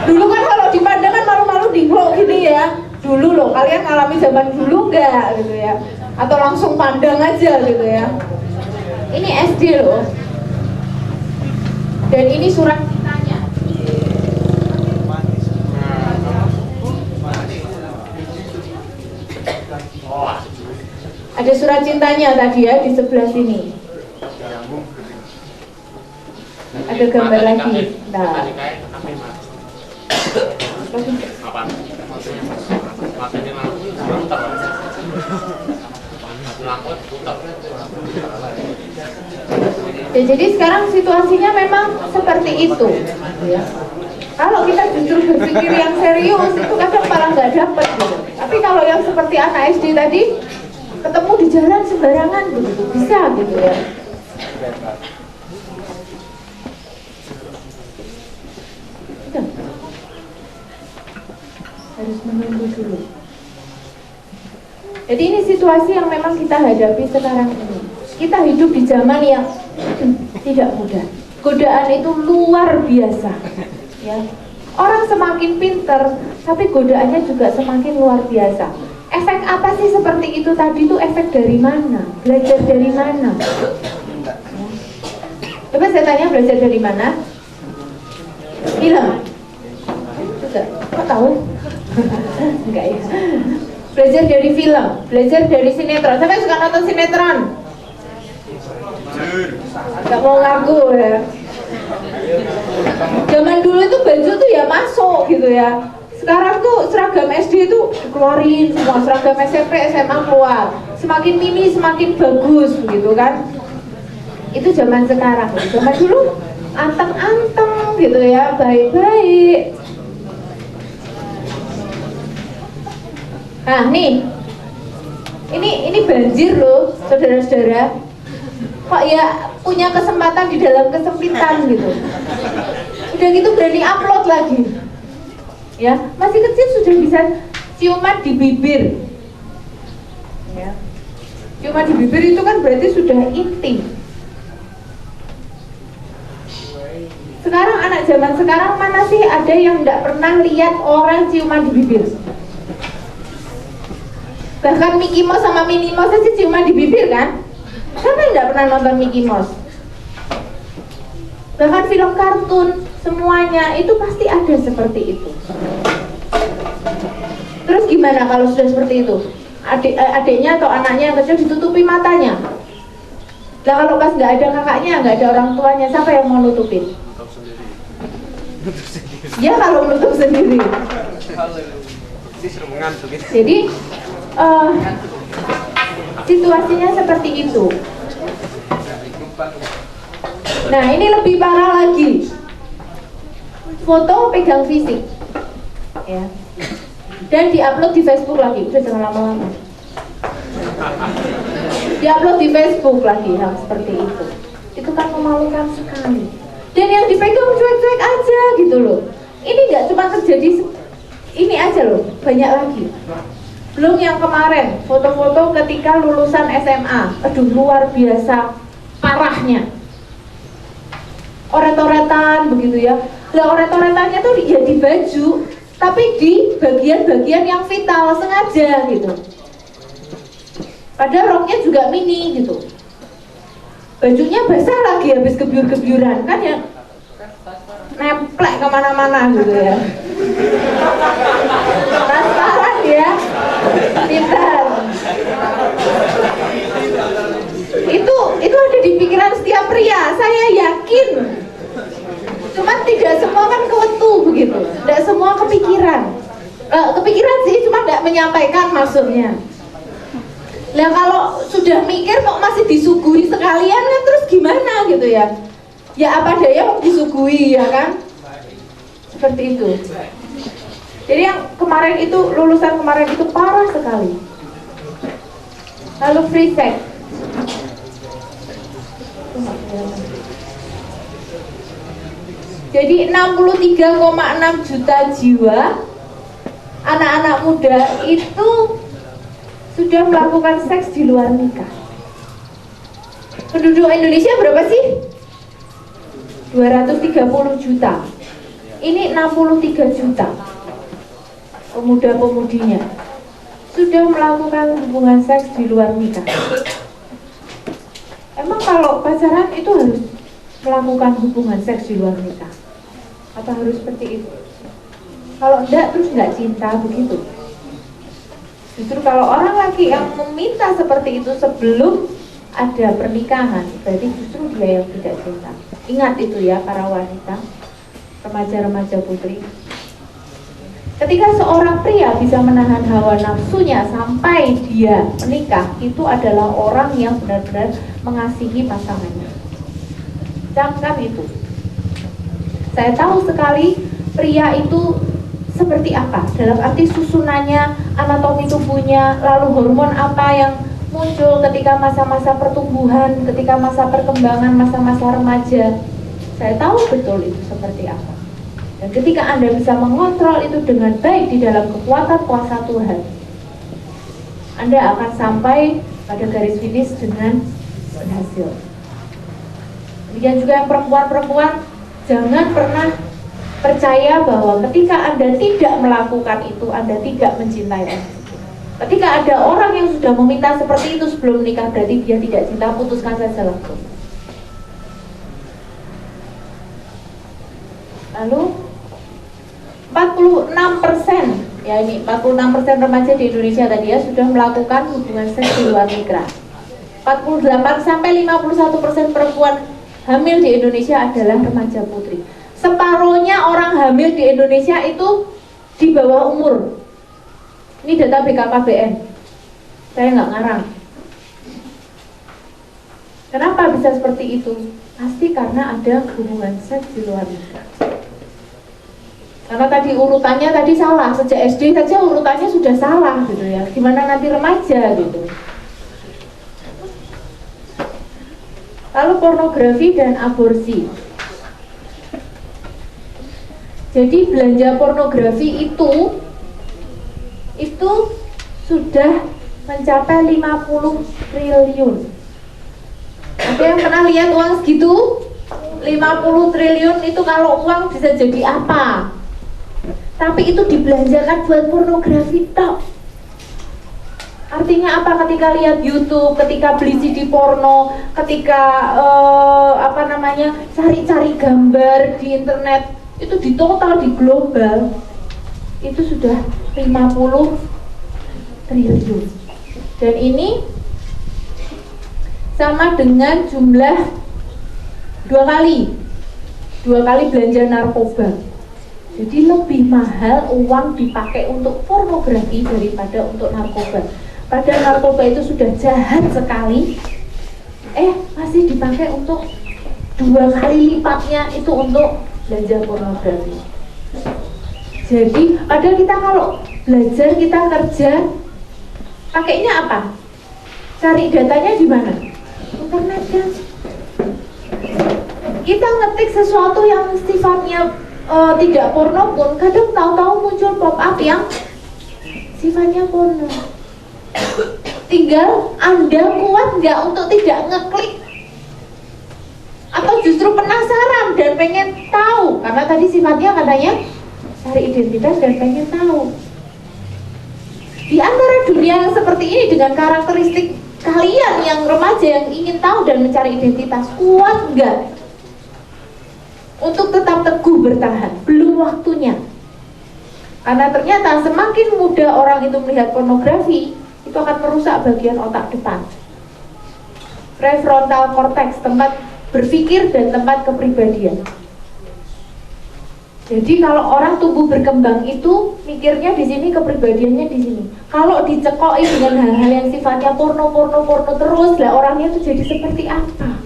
Dulu kan kalau dipandang kan malu-malu dinglok gini ya. Dulu loh, kalian ngalami zaman dulu enggak gitu ya? Atau langsung pandang aja gitu ya. Ini SD loh. Dan ini surat cintanya. Ada surat cintanya tadi ya di sebelah sini. Ada gambar lagi. Nah. Ya, jadi sekarang situasinya memang seperti itu ya. Kalau kita justru berpikir yang serius itu kadang malah nggak dapet gitu. Tapi kalau yang seperti anak SD tadi ketemu di jalan sembarangan gitu, bisa gitu ya. Harus menunggu dulu. Jadi ini situasi yang memang kita hadapi sekarang ini. Kita hidup di zaman yang tidak mudah. Godaan itu luar biasa. Ya. Orang semakin pinter, tapi godaannya juga semakin luar biasa. Efek apa sih seperti itu tadi? Itu efek dari mana? Belajar dari mana? Ya. Coba saya tanya, belajar dari mana? Film? Juga? Kok tahu? Enggak ya. Belajar dari film, belajar dari sinetron. Siapa yang suka nonton sinetron? Gak mau ngaku ya. Zaman dulu itu baju tuh ya masuk gitu ya. Sekarang tuh seragam SD itu dikeluarin semua, seragam SMP, SMA keluar. Semakin mini semakin bagus begitu kan. Itu zaman sekarang. Zaman dulu anteng-anteng gitu ya, baik-baik. Nah nih, ini banjir loh saudara-saudara. Kok ya punya kesempatan di dalam kesempitan gitu. Udah gitu berani upload lagi. Ya, masih kecil sudah bisa ciuman di bibir. Ya. Ciuman di bibir itu kan berarti sudah intim. Sekarang anak zaman sekarang mana sih ada yang tidak pernah lihat orang ciuman di bibir? Bahkan Mickey Mouse sama Minnie Mouse aja ciuman di bibir kan? Siapa yang nggak pernah nonton Mickey Mouse? Bahkan film kartun semuanya itu pasti ada seperti itu. Terus gimana kalau sudah seperti itu? Adiknya atau anaknya yang kecil ditutupi matanya. Nah kalau pas nggak ada kakaknya, nggak ada orang tuanya, siapa yang mau nutupin? Ya kalau menutup sendiri. Jadi situasinya seperti itu. Nah ini lebih parah lagi. Foto pegang fisik, ya. Dan diupload di Facebook lagi. Udah jangan lama-lama. Diupload di Facebook lagi hal seperti itu. Itu kan memalukan sekali. Dan yang dipegang cuek-cuek aja gitu loh. Ini nggak cuma terjadi ini aja loh, banyak lagi. Belum yang kemarin, foto-foto ketika lulusan SMA. Aduh luar biasa parahnya. Oret-oretan begitu ya. Lah oret-oretannya tuh ya di baju, tapi di bagian-bagian yang vital sengaja gitu. Padahal roknya juga mini gitu. Bajunya basah lagi habis kebiur-kebiuran kan ya, nemplek kemana-mana gitu ya. Transparan ya, pintar. Itu ada di pikiran setiap pria, saya yakin. Cuman tidak semua kan kewetu begitu, tidak semua kepikiran. Kepikiran sih, cuma tidak menyampaikan maksudnya. Nah kalau sudah mikir kok masih disuguhi sekalian kan terus gimana gitu ya? Ya apa daya mau disuguhi ya kan? Seperti itu. Jadi yang kemarin itu, lulusan kemarin itu parah sekali. Lalu free sex. Jadi 63,6 juta jiwa anak-anak muda itu sudah melakukan seks di luar nikah. Penduduk Indonesia berapa sih? 230 juta. Ini 63 juta pemuda-pemudinya sudah melakukan hubungan seks di luar nikah. Emang kalau pacaran itu harus melakukan hubungan seks di luar nikah? Apa harus seperti itu? Kalau enggak, terus enggak cinta begitu. Justru kalau orang laki yang meminta seperti itu sebelum ada pernikahan, berarti justru dia yang tidak cinta. Ingat itu ya para wanita, remaja-remaja putri. Ketika seorang pria bisa menahan hawa nafsunya sampai dia menikah, itu adalah orang yang benar-benar mengasihi pasangannya. Camkan itu. Saya tahu sekali pria itu seperti apa, dalam arti susunannya, anatomi tubuhnya, lalu hormon apa yang muncul ketika masa-masa pertumbuhan, ketika masa perkembangan, masa-masa remaja. Saya tahu betul itu seperti apa. Dan ketika Anda bisa mengontrol itu dengan baik di dalam kekuatan kuasa Tuhan, Anda akan sampai pada garis finish dengan berhasil. Demikian juga yang perempuan-perempuan, jangan pernah percaya bahwa ketika Anda tidak melakukan itu, Anda tidak mencintai orang. Ketika ada orang yang sudah meminta seperti itu sebelum menikah, berarti dia tidak cinta, putuskan saja langsung. Lalu 46%, ya ini 46% remaja di Indonesia tadi ya sudah melakukan hubungan seks di luar nikah. 48-51% perempuan hamil di Indonesia adalah remaja putri. Separuhnya orang hamil di Indonesia itu di bawah umur. Ini data BKKBN. Saya nggak ngarang. Kenapa bisa seperti itu? Pasti karena ada hubungan seks di luar nikah. Karena tadi urutannya tadi salah, sejak SD saja urutannya sudah salah gitu ya. Gimana nanti remaja gitu. Lalu pornografi dan aborsi. Jadi belanja pornografi itu sudah mencapai 50 triliun. Ada yang pernah lihat uang segitu? 50 triliun itu kalau uang bisa jadi apa? Tapi itu dibelanjakan buat pornografi tok. Artinya apa? Ketika lihat YouTube, ketika beli CD porno, ketika cari-cari gambar di internet, itu di total di global itu sudah 50 triliun. Dan ini sama dengan jumlah dua kali belanja narkoba. Jadi lebih mahal uang dipakai untuk pornografi daripada untuk narkoba. Padahal narkoba itu sudah jahat sekali, masih dipakai untuk 2 kali lipatnya itu untuk belanja pornografi. Jadi padahal kita kalau belajar, kita kerja, pakainya apa? Cari datanya di mana? Internet kan. Kita ngetik sesuatu yang sifatnya tidak porno pun, kadang tahu-tahu muncul pop up yang sifatnya porno. Tinggal Anda kuat nggak untuk tidak ngeklik, atau justru penasaran dan pengen tahu, karena tadi sifatnya katanya cari identitas dan pengen tahu. Di antara dunia yang seperti ini dengan karakteristik kalian yang remaja yang ingin tahu dan mencari identitas, kuat nggak untuk tetap teguh bertahan? Belum waktunya. Karena ternyata semakin muda orang itu melihat pornografi, itu akan merusak bagian otak depan, prefrontal cortex, tempat berpikir dan tempat kepribadian. Jadi kalau orang tumbuh berkembang itu mikirnya di sini, kepribadiannya di sini. Kalau dicekoi dengan hal-hal yang sifatnya porno terus, lah orangnya itu jadi seperti apa?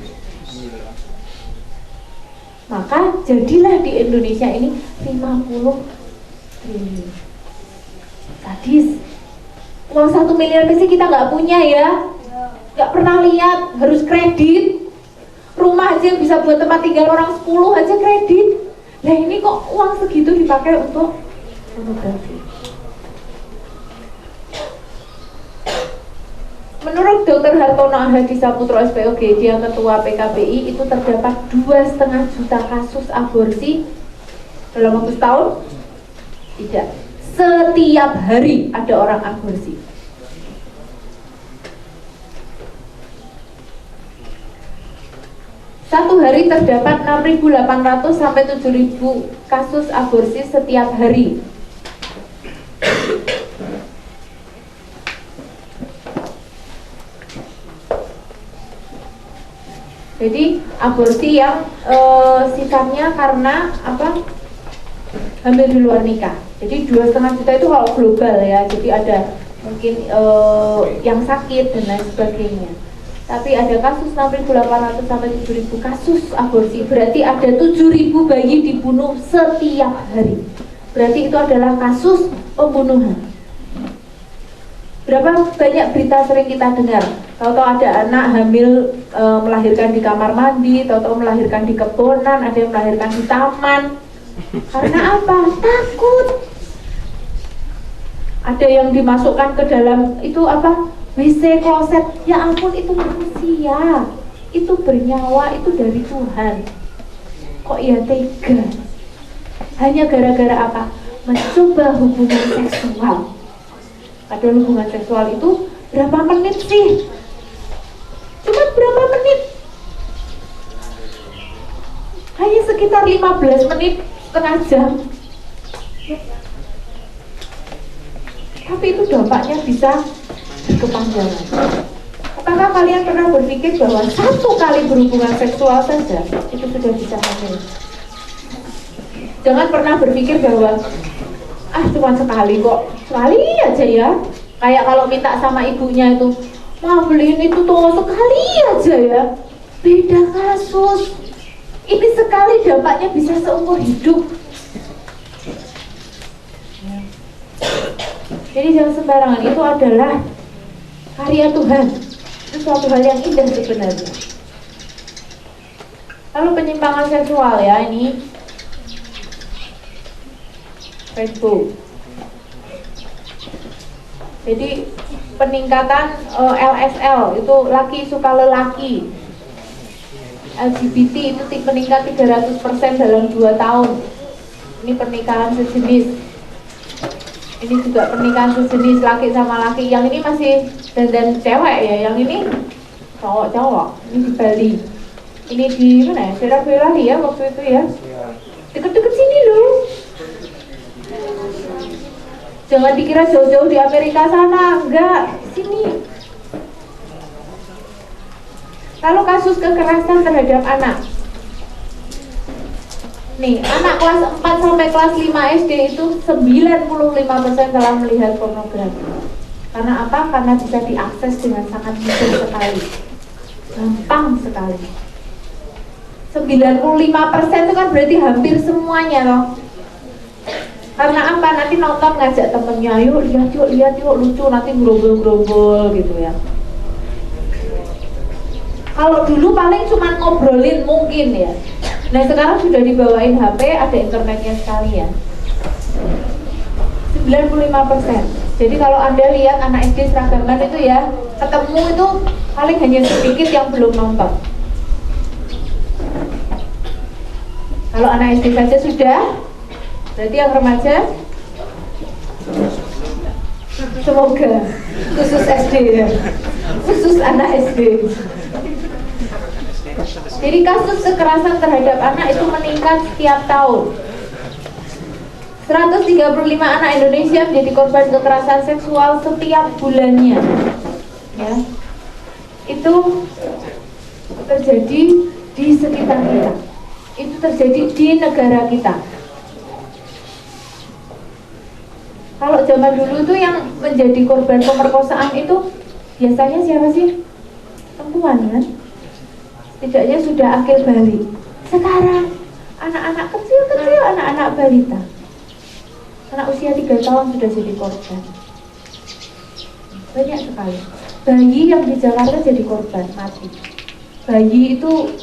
Maka jadilah di Indonesia ini 50 triliun. Sadis. Uang 1 miliar sih kita nggak punya ya, nggak pernah lihat, harus kredit. Rumah aja yang bisa buat tempat tinggal orang 10 aja kredit. Nah ini kok uang segitu dipakai untuk pornografi. Menurut Dr. Hartono Ahadi Saputro SPOG, dia ketua PKBI, itu terdapat 2,5 juta kasus aborsi dalam waktu setahun? Tidak. Setiap hari ada orang aborsi. Satu hari terdapat 6.800 sampai 7.000 kasus aborsi setiap hari. Jadi aborsi yang sifatnya karena apa? Hamil di luar nikah. Jadi 2,5 juta itu kalau global ya. Jadi ada mungkin yang sakit dan lain sebagainya. Tapi ada kasus 6.800 sampai 7.000 kasus aborsi. Berarti ada 7.000 bayi dibunuh setiap hari. Berarti itu adalah kasus pembunuhan. Berapa banyak berita sering kita dengar? Tahu-tahu ada anak hamil melahirkan di kamar mandi, tahu-tahu melahirkan di kebonan, ada yang melahirkan di taman. Karena apa? Takut. Ada yang dimasukkan ke dalam itu apa? WC kloset. Ya ampun, itu manusia, itu bernyawa, itu dari Tuhan. Kok ya tega? Hanya gara-gara apa? Mencoba hubungan seksual. Padahal hubungan seksual itu berapa menit sih? Cuma berapa menit? Hanya sekitar 15 menit, setengah jam. Tapi itu dampaknya bisa berkepanjangan. Apakah kalian pernah berpikir bahwa 1 kali berhubungan seksual saja itu sudah bisa hamil? Jangan pernah berpikir bahwa cuma sekali kok, sekali aja ya. Kayak kalau minta sama ibunya itu, "Ma, beliin itu tuh sekali aja ya." Beda kasus. Ini sekali dampaknya bisa seumur hidup. Jadi jangan sembarangan, itu adalah karya Tuhan. Itu suatu hal yang indah sebenarnya. Lalu penyimpangan seksual ya, ini Facebook. Jadi peningkatan LSL itu laki suka lelaki. LGBT itu meningkat 300% dalam 2 tahun. Ini pernikahan sejenis. Ini juga pernikahan sejenis laki sama laki. Yang ini masih dan cewek ya, yang ini cowok-cowok. Ini di Bali. Ini di mana ya? Daerah Bali ya waktu itu ya. Deket-deket sini loh. Jangan dikira jauh-jauh di Amerika sana, enggak, sini. Lalu kasus kekerasan terhadap anak. Nih, anak kelas 4 sampai kelas 5 SD itu 95% telah melihat pornografi. Karena apa? Karena bisa diakses dengan sangat mudah sekali. Gampang sekali. 95% itu kan berarti hampir semuanya loh. Karena apa? Nanti nonton ngajak temennya, yuk lihat yuk lucu, nanti gerombol-gerombol gitu ya. Kalau dulu paling cuma ngobrolin mungkin ya. Nah sekarang sudah dibawain HP, ada internetnya sekalian. 95%. Jadi kalau Anda lihat anak SD seragaman itu ya, ketemu itu paling hanya sedikit yang belum nonton. Kalau anak SD saja sudah, berarti yang remaja semoga khusus SD ya, khusus anak SD. Jadi kasus kekerasan terhadap anak itu meningkat setiap tahun. 135 anak Indonesia menjadi korban kekerasan seksual setiap bulannya. Ya. Itu terjadi di sekitar kita. Itu terjadi di negara kita. Kalau zaman dulu tuh yang menjadi korban pemerkosaan itu biasanya siapa sih? Perempuan kan? Setidaknya sudah akil balik. Sekarang anak-anak kecil-kecil, anak-anak balita, anak usia 3 tahun sudah jadi korban. Banyak sekali. Bayi yang di Jakarta jadi korban, mati. Bayi itu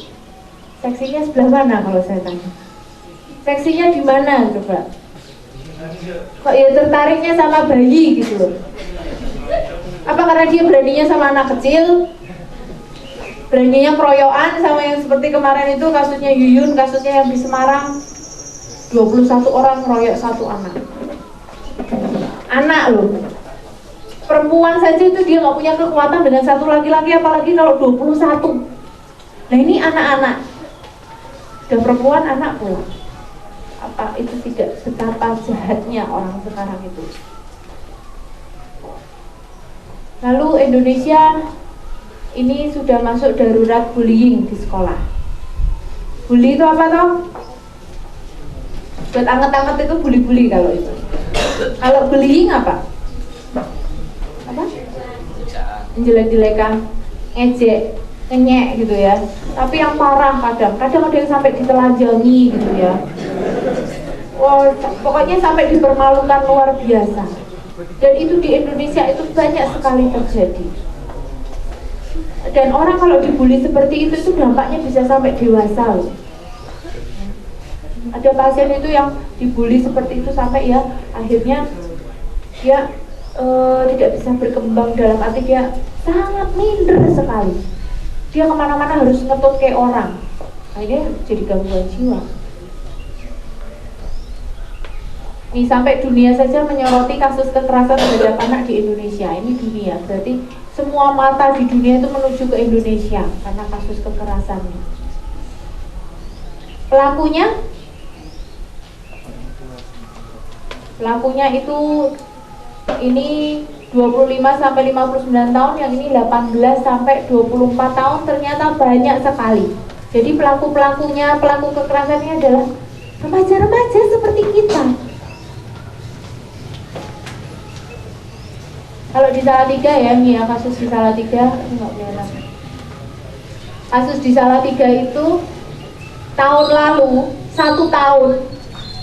seksinya sebelah mana kalau saya tanya? Seksinya di mana coba? Kok ya tertariknya sama bayi gitu loh? Apa karena dia beraninya sama anak kecil? Beraninya keroyokan sama yang seperti kemarin itu kasusnya Yuyun, kasusnya yang di Semarang, 21 orang keroyok satu anak. Anak loh. Perempuan saja itu dia nggak punya kekuatan dengan satu laki-laki, apalagi kalau 21. Nah ini anak-anak. Dan perempuan anak pula. Apa itu tidak betapa jahatnya orang sekarang itu. Lalu Indonesia ini sudah masuk darurat bullying di sekolah. Bully itu apa toh? Buat anget-anget itu bully-bully kalau itu. Kalau bullying apa? Apa? Menjelek-jelekan, ngejek, ngenyek gitu ya. Tapi yang parah kadang ada yang sampai ditelanjangi gitu ya. Wah, pokoknya sampai dipermalukan luar biasa. Dan itu di Indonesia itu banyak sekali terjadi. Dan orang kalau dibully seperti itu dampaknya bisa sampai dewasa loh. Ada pasien itu yang dibully seperti itu sampai ya akhirnya dia tidak bisa berkembang, dalam arti dia sangat minder sekali. Dia kemana-mana harus ngetut kayak orang. Akhirnya jadi gangguan jiwa. Nih sampai dunia saja menyoroti kasus kekerasan terhadap anak di Indonesia. Ini dunia, berarti semua mata di dunia itu menuju ke Indonesia karena kasus kekerasan. Pelakunya itu ini 25 sampai 59 tahun, yang ini 18 sampai 24 tahun, ternyata banyak sekali. Jadi pelaku kekerasannya adalah remaja-remaja seperti kita. Kalau di Salatiga ya, nih ya kasus di Salatiga, kasus di Salatiga itu tahun lalu 1 tahun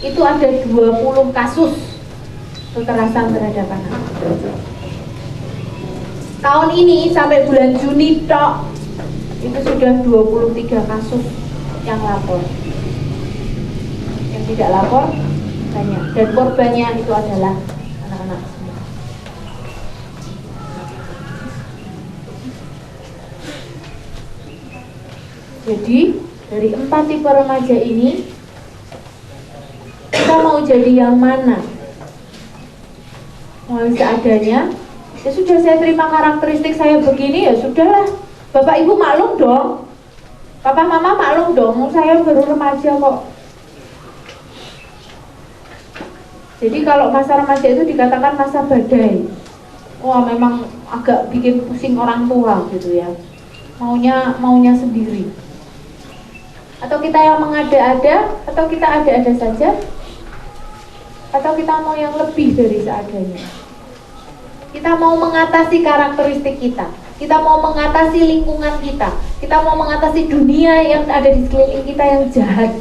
itu ada 20 kasus kekerasan terhadap anak. Tahun ini sampai bulan Juni tok itu sudah 23 kasus yang lapor. Yang tidak lapor banyak, dan korbannya itu adalah anak-anak semua. Jadi dari 4 tipe remaja ini kita mau jadi yang mana? mau seadanya. Ya sudah, saya terima karakteristik saya begini, ya sudahlah. Bapak Ibu maklum dong, Papa Mama maklum dong, saya baru remaja kok. Jadi kalau masa remaja itu dikatakan masa badai. Wah, memang agak bikin pusing orang tua gitu ya. Maunya sendiri. Atau kita yang mengada-ada, atau kita ada-ada saja, atau kita mau yang lebih dari seadanya. Kita mau mengatasi karakteristik kita mau mengatasi lingkungan kita mau mengatasi dunia yang ada di sekeliling kita yang jahat.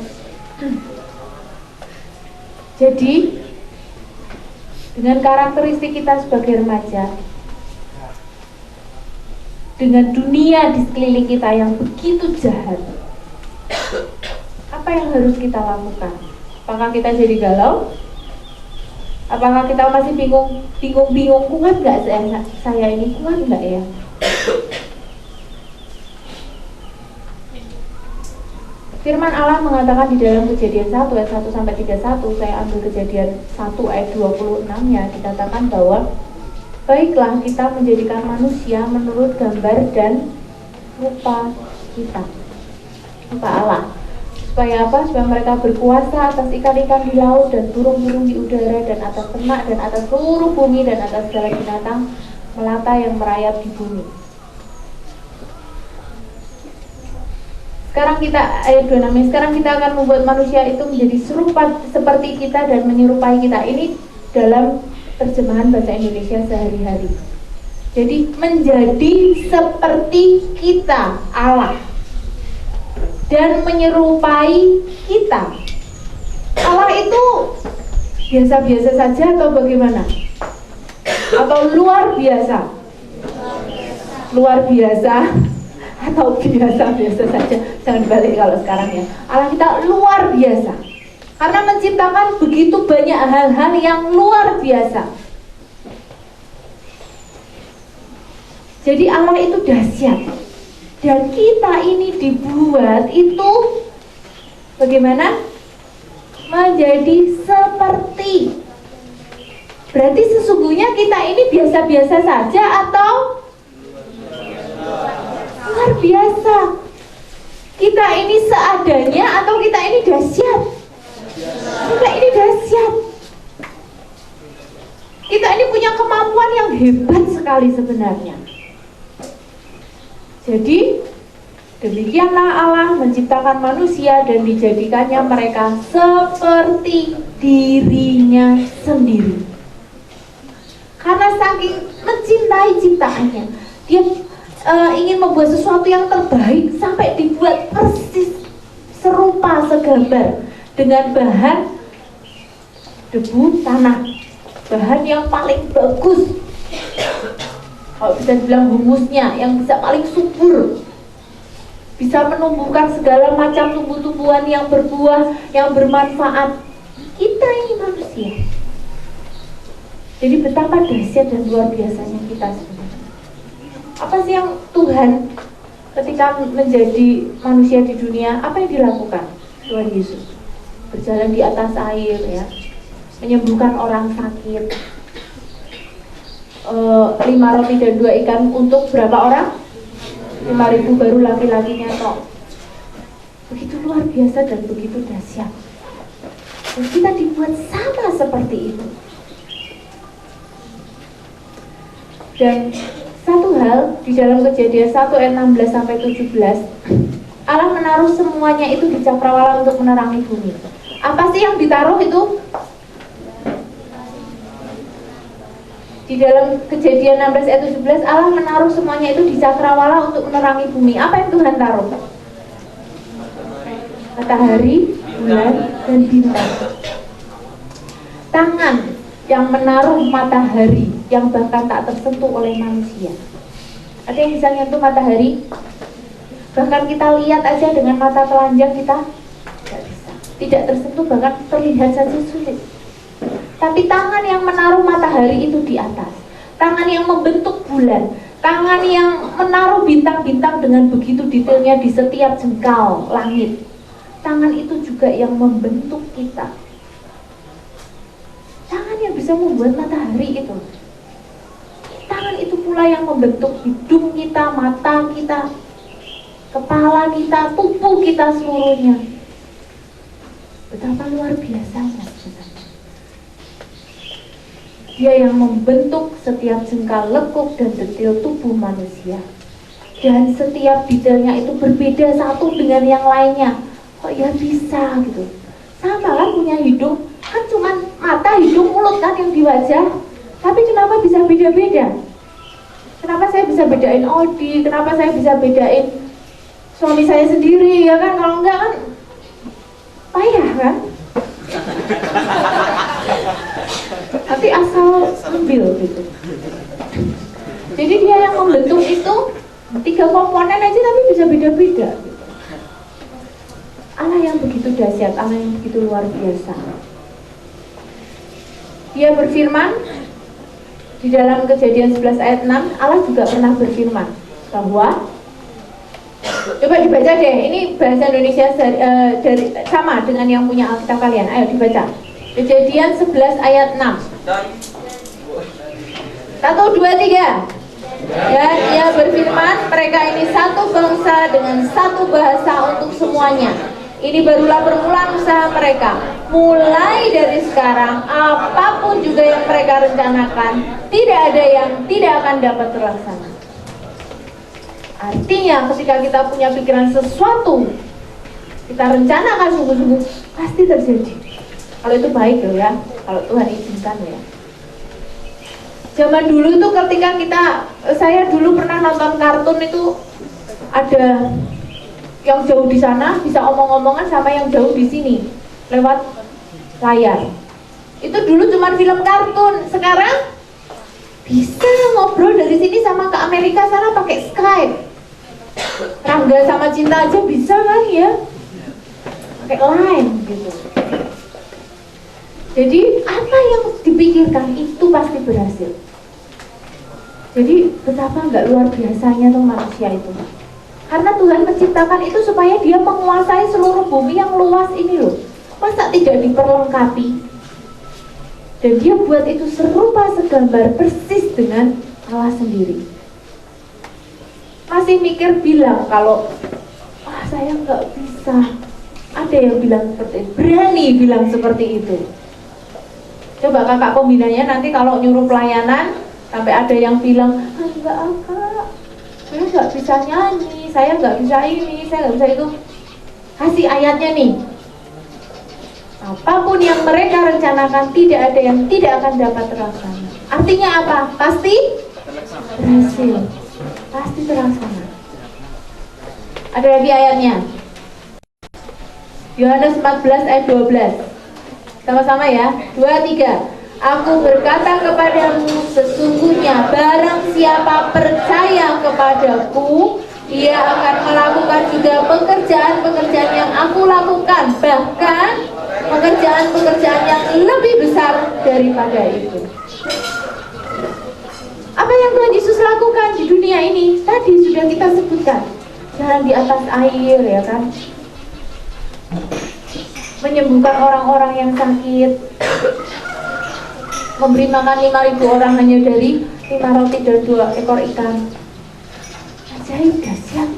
Jadi dengan karakteristik kita sebagai remaja, dengan dunia di sekeliling kita yang begitu jahat, apa yang harus kita lakukan? Apakah kita jadi galau? Apakah kita masih bingung, kuat nggak saya ini, kuat nggak ya? Firman Allah mengatakan di dalam Kejadian 1 ayat 1 sampai 31, saya ambil Kejadian 1 ayat 26-nya, dikatakan bahwa baiklah kita menjadikan manusia menurut gambar dan rupa kita, rupa Allah. Supaya apa? Supaya mereka berkuasa atas ikan-ikan di laut dan burung-burung di udara dan atas ternak dan atas seluruh bumi dan atas segala binatang melata yang merayap di bumi. Sekarang kita ayat 26, sekarang kita akan membuat manusia itu menjadi serupa seperti kita dan menyerupai kita. Ini dalam terjemahan bahasa Indonesia sehari-hari. Jadi menjadi seperti kita, Allah, dan menyerupai kita. Allah itu biasa-biasa saja atau bagaimana? Atau luar biasa? Luar biasa atau biasa-biasa saja? Jangan balik kalau sekarang ya. Allah kita luar biasa karena menciptakan begitu banyak hal-hal yang luar biasa. Jadi Allah itu dahsyat. Dan kita ini dibuat itu bagaimana? Menjadi seperti. Berarti sesungguhnya kita ini biasa-biasa saja atau luar biasa? Kita ini seadanya atau kita ini dahsyat? Kita ini dahsyat. Kita ini punya kemampuan yang hebat sekali sebenarnya. Jadi demikianlah Allah menciptakan manusia dan dijadikannya mereka seperti dirinya sendiri. Karena saking mencintai ciptaannya, dia ingin membuat sesuatu yang terbaik sampai dibuat persis serupa segambar dengan bahan debu tanah, bahan yang paling bagus. Kalau bisa dibilang humusnya yang bisa paling subur, bisa menumbuhkan segala macam tumbuh-tumbuhan yang berbuah, yang bermanfaat. Kita ini manusia. Jadi betapa dahsyat dan luar biasanya kita sebenarnya. Apa sih yang Tuhan ketika menjadi manusia di dunia, apa yang dilakukan Tuhan Yesus? Berjalan di atas air ya, menyembuhkan orang sakit. 5 roti dan 2 ikan untuk berapa orang? 5.000 baru laki-lakinya tok. Begitu luar biasa dan begitu dahsyat. Dan kita dibuat sama seperti itu. Dan satu hal di dalam Kejadian 1 ayat 16 sampai 17, Allah menaruh semuanya itu di cakrawala untuk menerangi bumi. Apa sih yang ditaruh itu? Di dalam Kejadian 16 ayat 17, Allah menaruh semuanya itu di cakrawala untuk menerangi bumi. Apa yang Tuhan taruh? Matahari, bulan, dan bintang. Tangan yang menaruh matahari yang bahkan tak tersentuh oleh manusia. Ada yang bisa nyentuh matahari? Bahkan kita lihat aja dengan mata telanjang kita tidak bisa. Tidak tersentuh, bahkan terlihat saja sulit. Tapi tangan yang menaruh matahari itu di atas, tangan yang membentuk bulan, tangan yang menaruh bintang-bintang dengan begitu detailnya di setiap jengkal langit, tangan itu juga yang membentuk kita. Tangan yang bisa membuat matahari itu. Tangan itu pula yang membentuk hidung kita, mata kita, kepala kita, tubuh kita seluruhnya. Betapa luar biasanya. Dia yang membentuk setiap jengkal lekuk dan detil tubuh manusia. Dan setiap detailnya itu berbeda satu dengan yang lainnya. Kok ya bisa gitu. Sama kan punya hidung, kan cuma mata, hidung, mulut kan yang di wajah. Tapi kenapa bisa beda-beda? Kenapa saya bisa bedain Odi? Kenapa saya bisa bedain suami saya sendiri, ya kan? Kalau enggak kan payah kan? Tapi asal ambil gitu. Jadi dia yang membentuk itu 3 komponen aja tapi bisa beda-beda gitu. Allah yang begitu dahsyat, Allah yang begitu luar biasa. Dia berfirman di dalam Kejadian 11 ayat 6, Allah juga pernah berfirman bahwa, coba dibaca deh, ini bahasa Indonesia dari sama dengan yang punya Alkitab kalian. Ayo dibaca. Kejadian 11 ayat 6. 1, 2, 3. Dan ia berfirman, mereka ini satu bangsa dengan satu bahasa untuk semuanya. Ini barulah permulaan usaha mereka. Mulai dari sekarang, apapun juga yang mereka rencanakan, tidak ada yang tidak akan dapat terlaksana. Artinya ketika kita punya pikiran sesuatu, kita rencanakan sungguh-sungguh, pasti terjadi. Kalau itu baik loh ya, kalau Tuhan izinkan ya. Zaman dulu itu ketika saya dulu pernah nonton kartun itu, ada yang jauh di sana bisa omong-omongan sama yang jauh di sini lewat layar. Itu dulu cuma film kartun. Sekarang bisa ngobrol dari sini sama ke Amerika sana pakai Skype. Rangga sama Cinta aja bisa kan ya, pakai Line gitu. Jadi apa yang dipikirkan itu pasti berhasil. Jadi betapa nggak luar biasanya tuh manusia itu. Karena Tuhan menciptakan itu supaya dia menguasai seluruh bumi yang luas ini loh. Masa tidak diperlengkapi? Dan dia buat itu serupa segambar persis dengan Allah sendiri. Masih mikir bilang kalau saya nggak bisa. Ada yang bilang seperti itu, berani bilang seperti itu. Coba kakak pembinanya nanti kalau nyuruh pelayanan sampai ada yang bilang, enggak kak, saya nggak bisa nyanyi, saya nggak bisa ini, saya nggak bisa itu. Kasih ayatnya nih. Apapun yang mereka rencanakan tidak ada yang tidak akan dapat terlaksana. Artinya apa? Pasti berhasil, pasti terlaksana. Ada lagi ayatnya. Yohanes 14 ayat 12. Sama-sama ya. 2, 3. Aku berkata kepadamu, sesungguhnya barang siapa percaya kepadaku, ia akan melakukan juga pekerjaan-pekerjaan yang aku lakukan, bahkan pekerjaan-pekerjaan yang lebih besar daripada itu. Apa yang Tuhan Yesus lakukan di dunia ini? Tadi sudah kita sebutkan. Jalan di atas air, ya kan? Menyembuhkan orang-orang yang sakit, memberi makan 5.000 orang hanya dari 5 roti dan 2 ekor ikan. Ajaib, dahsyat.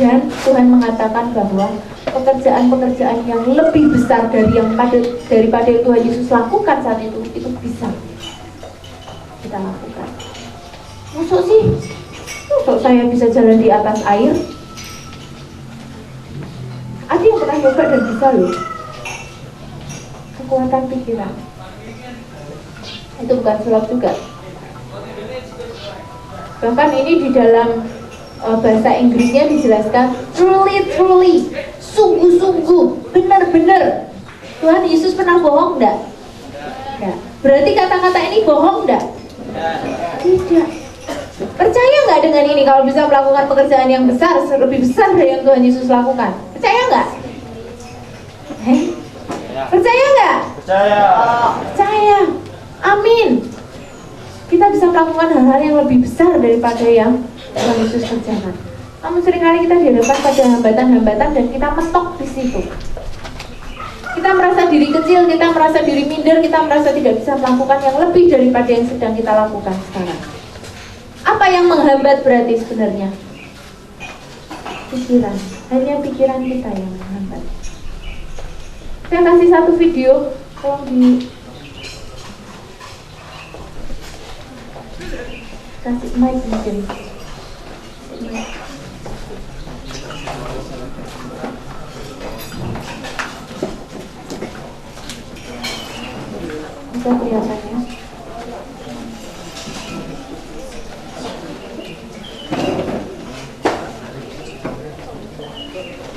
Dan Tuhan mengatakan bahwa pekerjaan-pekerjaan yang lebih besar daripada yang Tuhan Yesus lakukan saat itu bisa kita lakukan. Maksud sih? Maksud saya bisa jalan di atas air? Ada yang pernah coba dan bisa loh. Kekuatan pikiran itu bukan sulap juga. Bahkan ini di dalam bahasa Inggrisnya dijelaskan truly, sungguh-sungguh, benar-benar. Tuhan Yesus pernah bohong enggak? Enggak. Berarti kata-kata ini bohong enggak? Tidak. Percaya nggak dengan ini kalau bisa melakukan pekerjaan yang besar, lebih besar dari yang Tuhan Yesus lakukan? Percaya nggak? Percaya nggak? Percaya. Percaya. Amin. Kita bisa melakukan hal-hal yang lebih besar daripada yang Tuhan Yesus kerjakan. Namun seringkali kita dihadapkan pada hambatan-hambatan dan kita mentok di situ. Kita Kita merasa diri kecil, kita merasa diri minder, kita merasa tidak bisa melakukan yang lebih daripada yang sedang kita lakukan sekarang. Apa yang menghambat berarti sebenarnya? Pikiran, hanya pikiran kita yang menghambat. Saya kasih satu video, tolong kasih mic mungkin. Bisa kelihatan ya.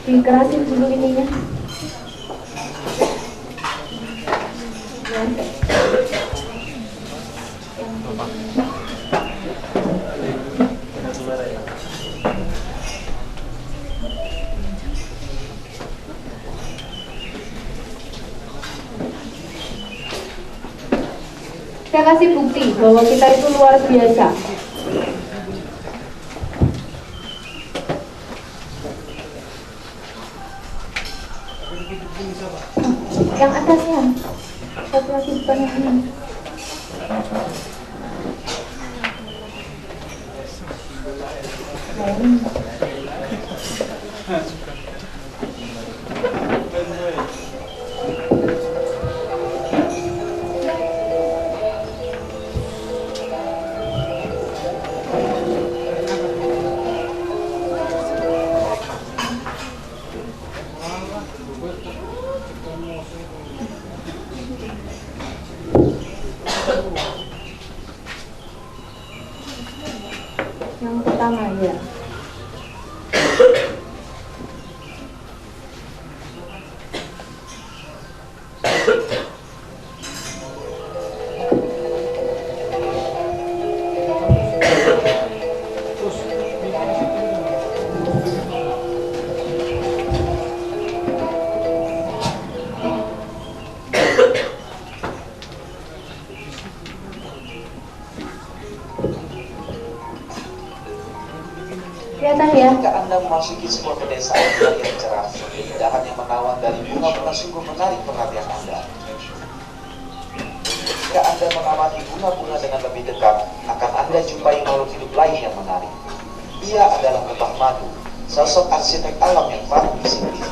Dikerasin dulu ininya. Ya. Saya kasih bukti bahwa kita itu luar biasa. Yang atasnya, satu lagi bukan yang ini. Nah, ini. Yang pertama ya. Kelihatan ya? Jika Anda memasuki sebuah pedesaan yang cerah, keindahan yang menawan dari bunga-bunga sungguh menarik perhatian Anda. Jika Anda mengamati bunga-bunga dengan lebih dekat, akan Anda jumpai makhluk hidup lain yang menarik. Ia adalah lebah madu, sosok arsitek alam yang paling disiplin.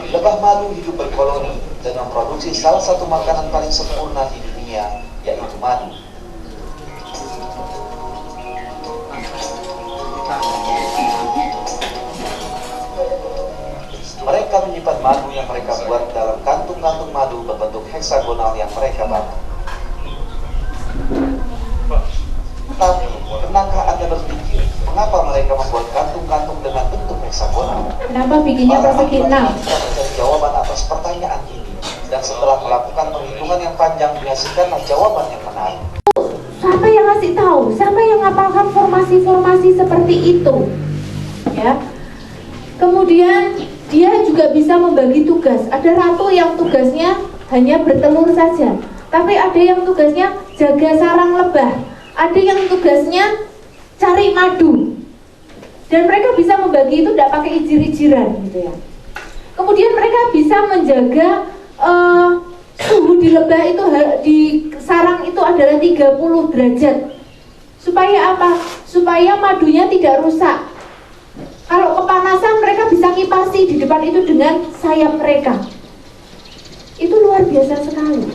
Lebah madu hidup berkoloni dan memproduksi salah satu makanan paling sempurna di dunia, yaitu madu. Mereka menyimpan madu yang mereka buat dalam kantung-kantung madu berbentuk heksagonal yang mereka bangun. Tapi, pernahkah Anda berpikir mengapa mereka membuat kantung-kantung dengan bentuk heksagonal? Kenapa bikinnya persegi 6? Kita mencari jawaban atas pertanyaan ini, dan setelah melakukan perhitungan yang panjang, dihasilkanlah jawaban yang menarik. Siapa yang ngasih tahu? Siapa yang ngapalkan formasi-formasi seperti itu? Ya. Kemudian dia juga bisa membagi tugas. Ada ratu yang tugasnya hanya bertelur saja, tapi ada yang tugasnya jaga sarang lebah, ada yang tugasnya cari madu, dan mereka bisa membagi itu tidak pakai ijir-ijiran gitu ya. Kemudian mereka bisa menjaga suhu di lebah itu, di sarang itu adalah 30 derajat. Supaya apa? Supaya madunya tidak rusak. Kalau kepanasan mereka bisa ngipasi di depan itu dengan sayap mereka. Itu luar biasa sekali.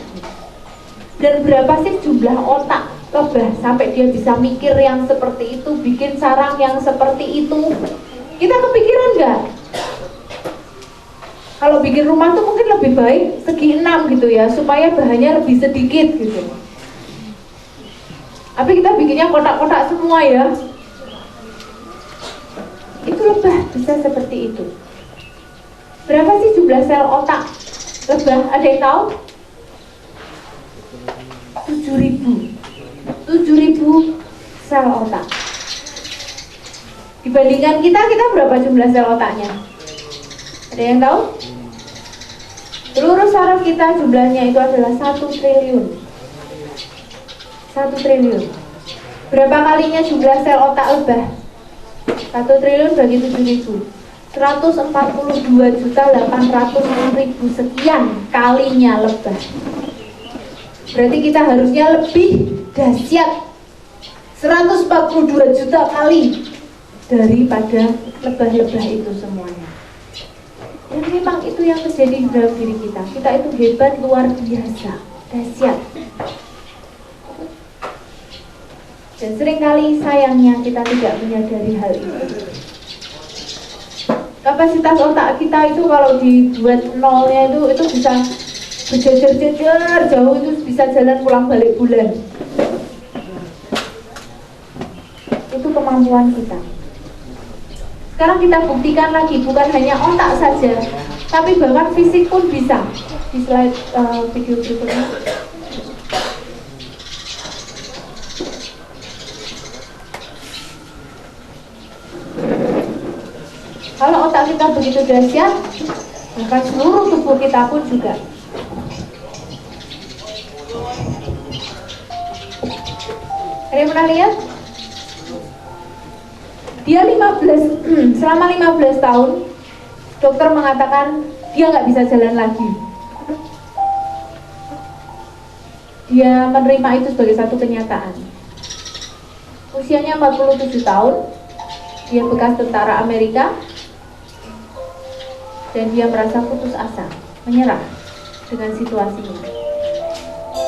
Dan berapa sih jumlah otak lebah sampai dia bisa mikir yang seperti itu, bikin sarang yang seperti itu? Kita kepikiran nggak? Kalau bikin rumah tuh mungkin lebih baik segi 6 gitu ya, supaya bahannya lebih sedikit gitu. Tapi kita bikinnya kotak-kotak semua ya. Itu lebah bisa seperti itu. Berapa sih jumlah sel otak lebah? Ada yang tahu? 7.000 sel otak. Dibandingkan kita berapa jumlah sel otaknya? Ada yang tahu? Seluruh saraf kita jumlahnya itu adalah 1 triliun. 1 triliun. Berapa kalinya jumlah sel otak lebah? 1 triliun bagi 7.000. 142.800.000 sekian kalinya lebah. Berarti kita harusnya lebih dahsyat 142 juta kali daripada lebah-lebah itu semuanya. Dan memang itu yang terjadi di dalam diri kita. Kita itu hebat, luar biasa, dahsyat. Dan seringkali sayangnya kita tidak menyadari hal itu. Kapasitas otak kita itu kalau dibuat nolnya itu bisa berjejer-jejer jauh, itu bisa jalan pulang balik bulan. Itu kemampuan kita. Sekarang kita buktikan lagi, bukan hanya otak saja, tapi bahkan fisik pun bisa. Di slide video berikutnya. Kalau otak kita begitu dahsyat, bahkan seluruh tubuh kita pun juga. Ada yang pernah lihat? Dia selama 15 tahun, dokter mengatakan dia nggak bisa jalan lagi. Dia menerima itu sebagai satu kenyataan. Usianya 47 tahun, dia bekas tentara Amerika, dan dia merasa putus asa, menyerah dengan situasinya.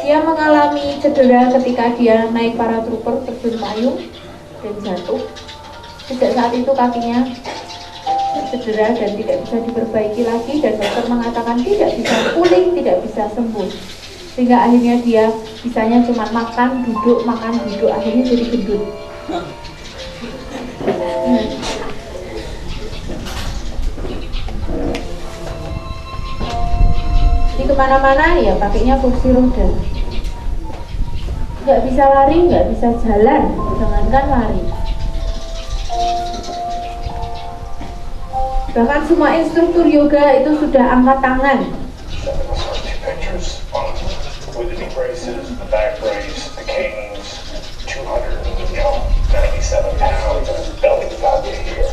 Dia mengalami cedera ketika dia naik paratrooper terjun payung dan jatuh. Sejak saat itu kakinya cedera dan tidak bisa diperbaiki lagi, dan dokter mengatakan tidak bisa pulih, tidak bisa sembuh. Sehingga akhirnya dia bisanya cuma makan, duduk, akhirnya jadi gendut. Di kemana-mana ya pakainya kursi roda. Nggak bisa lari, nggak bisa jalan, jangankan lari. Bahkan semua instruktur yoga itu sudah angkat tangan. With the knee braces, the back brace, the canes, 297 pounds, and his belly about to here.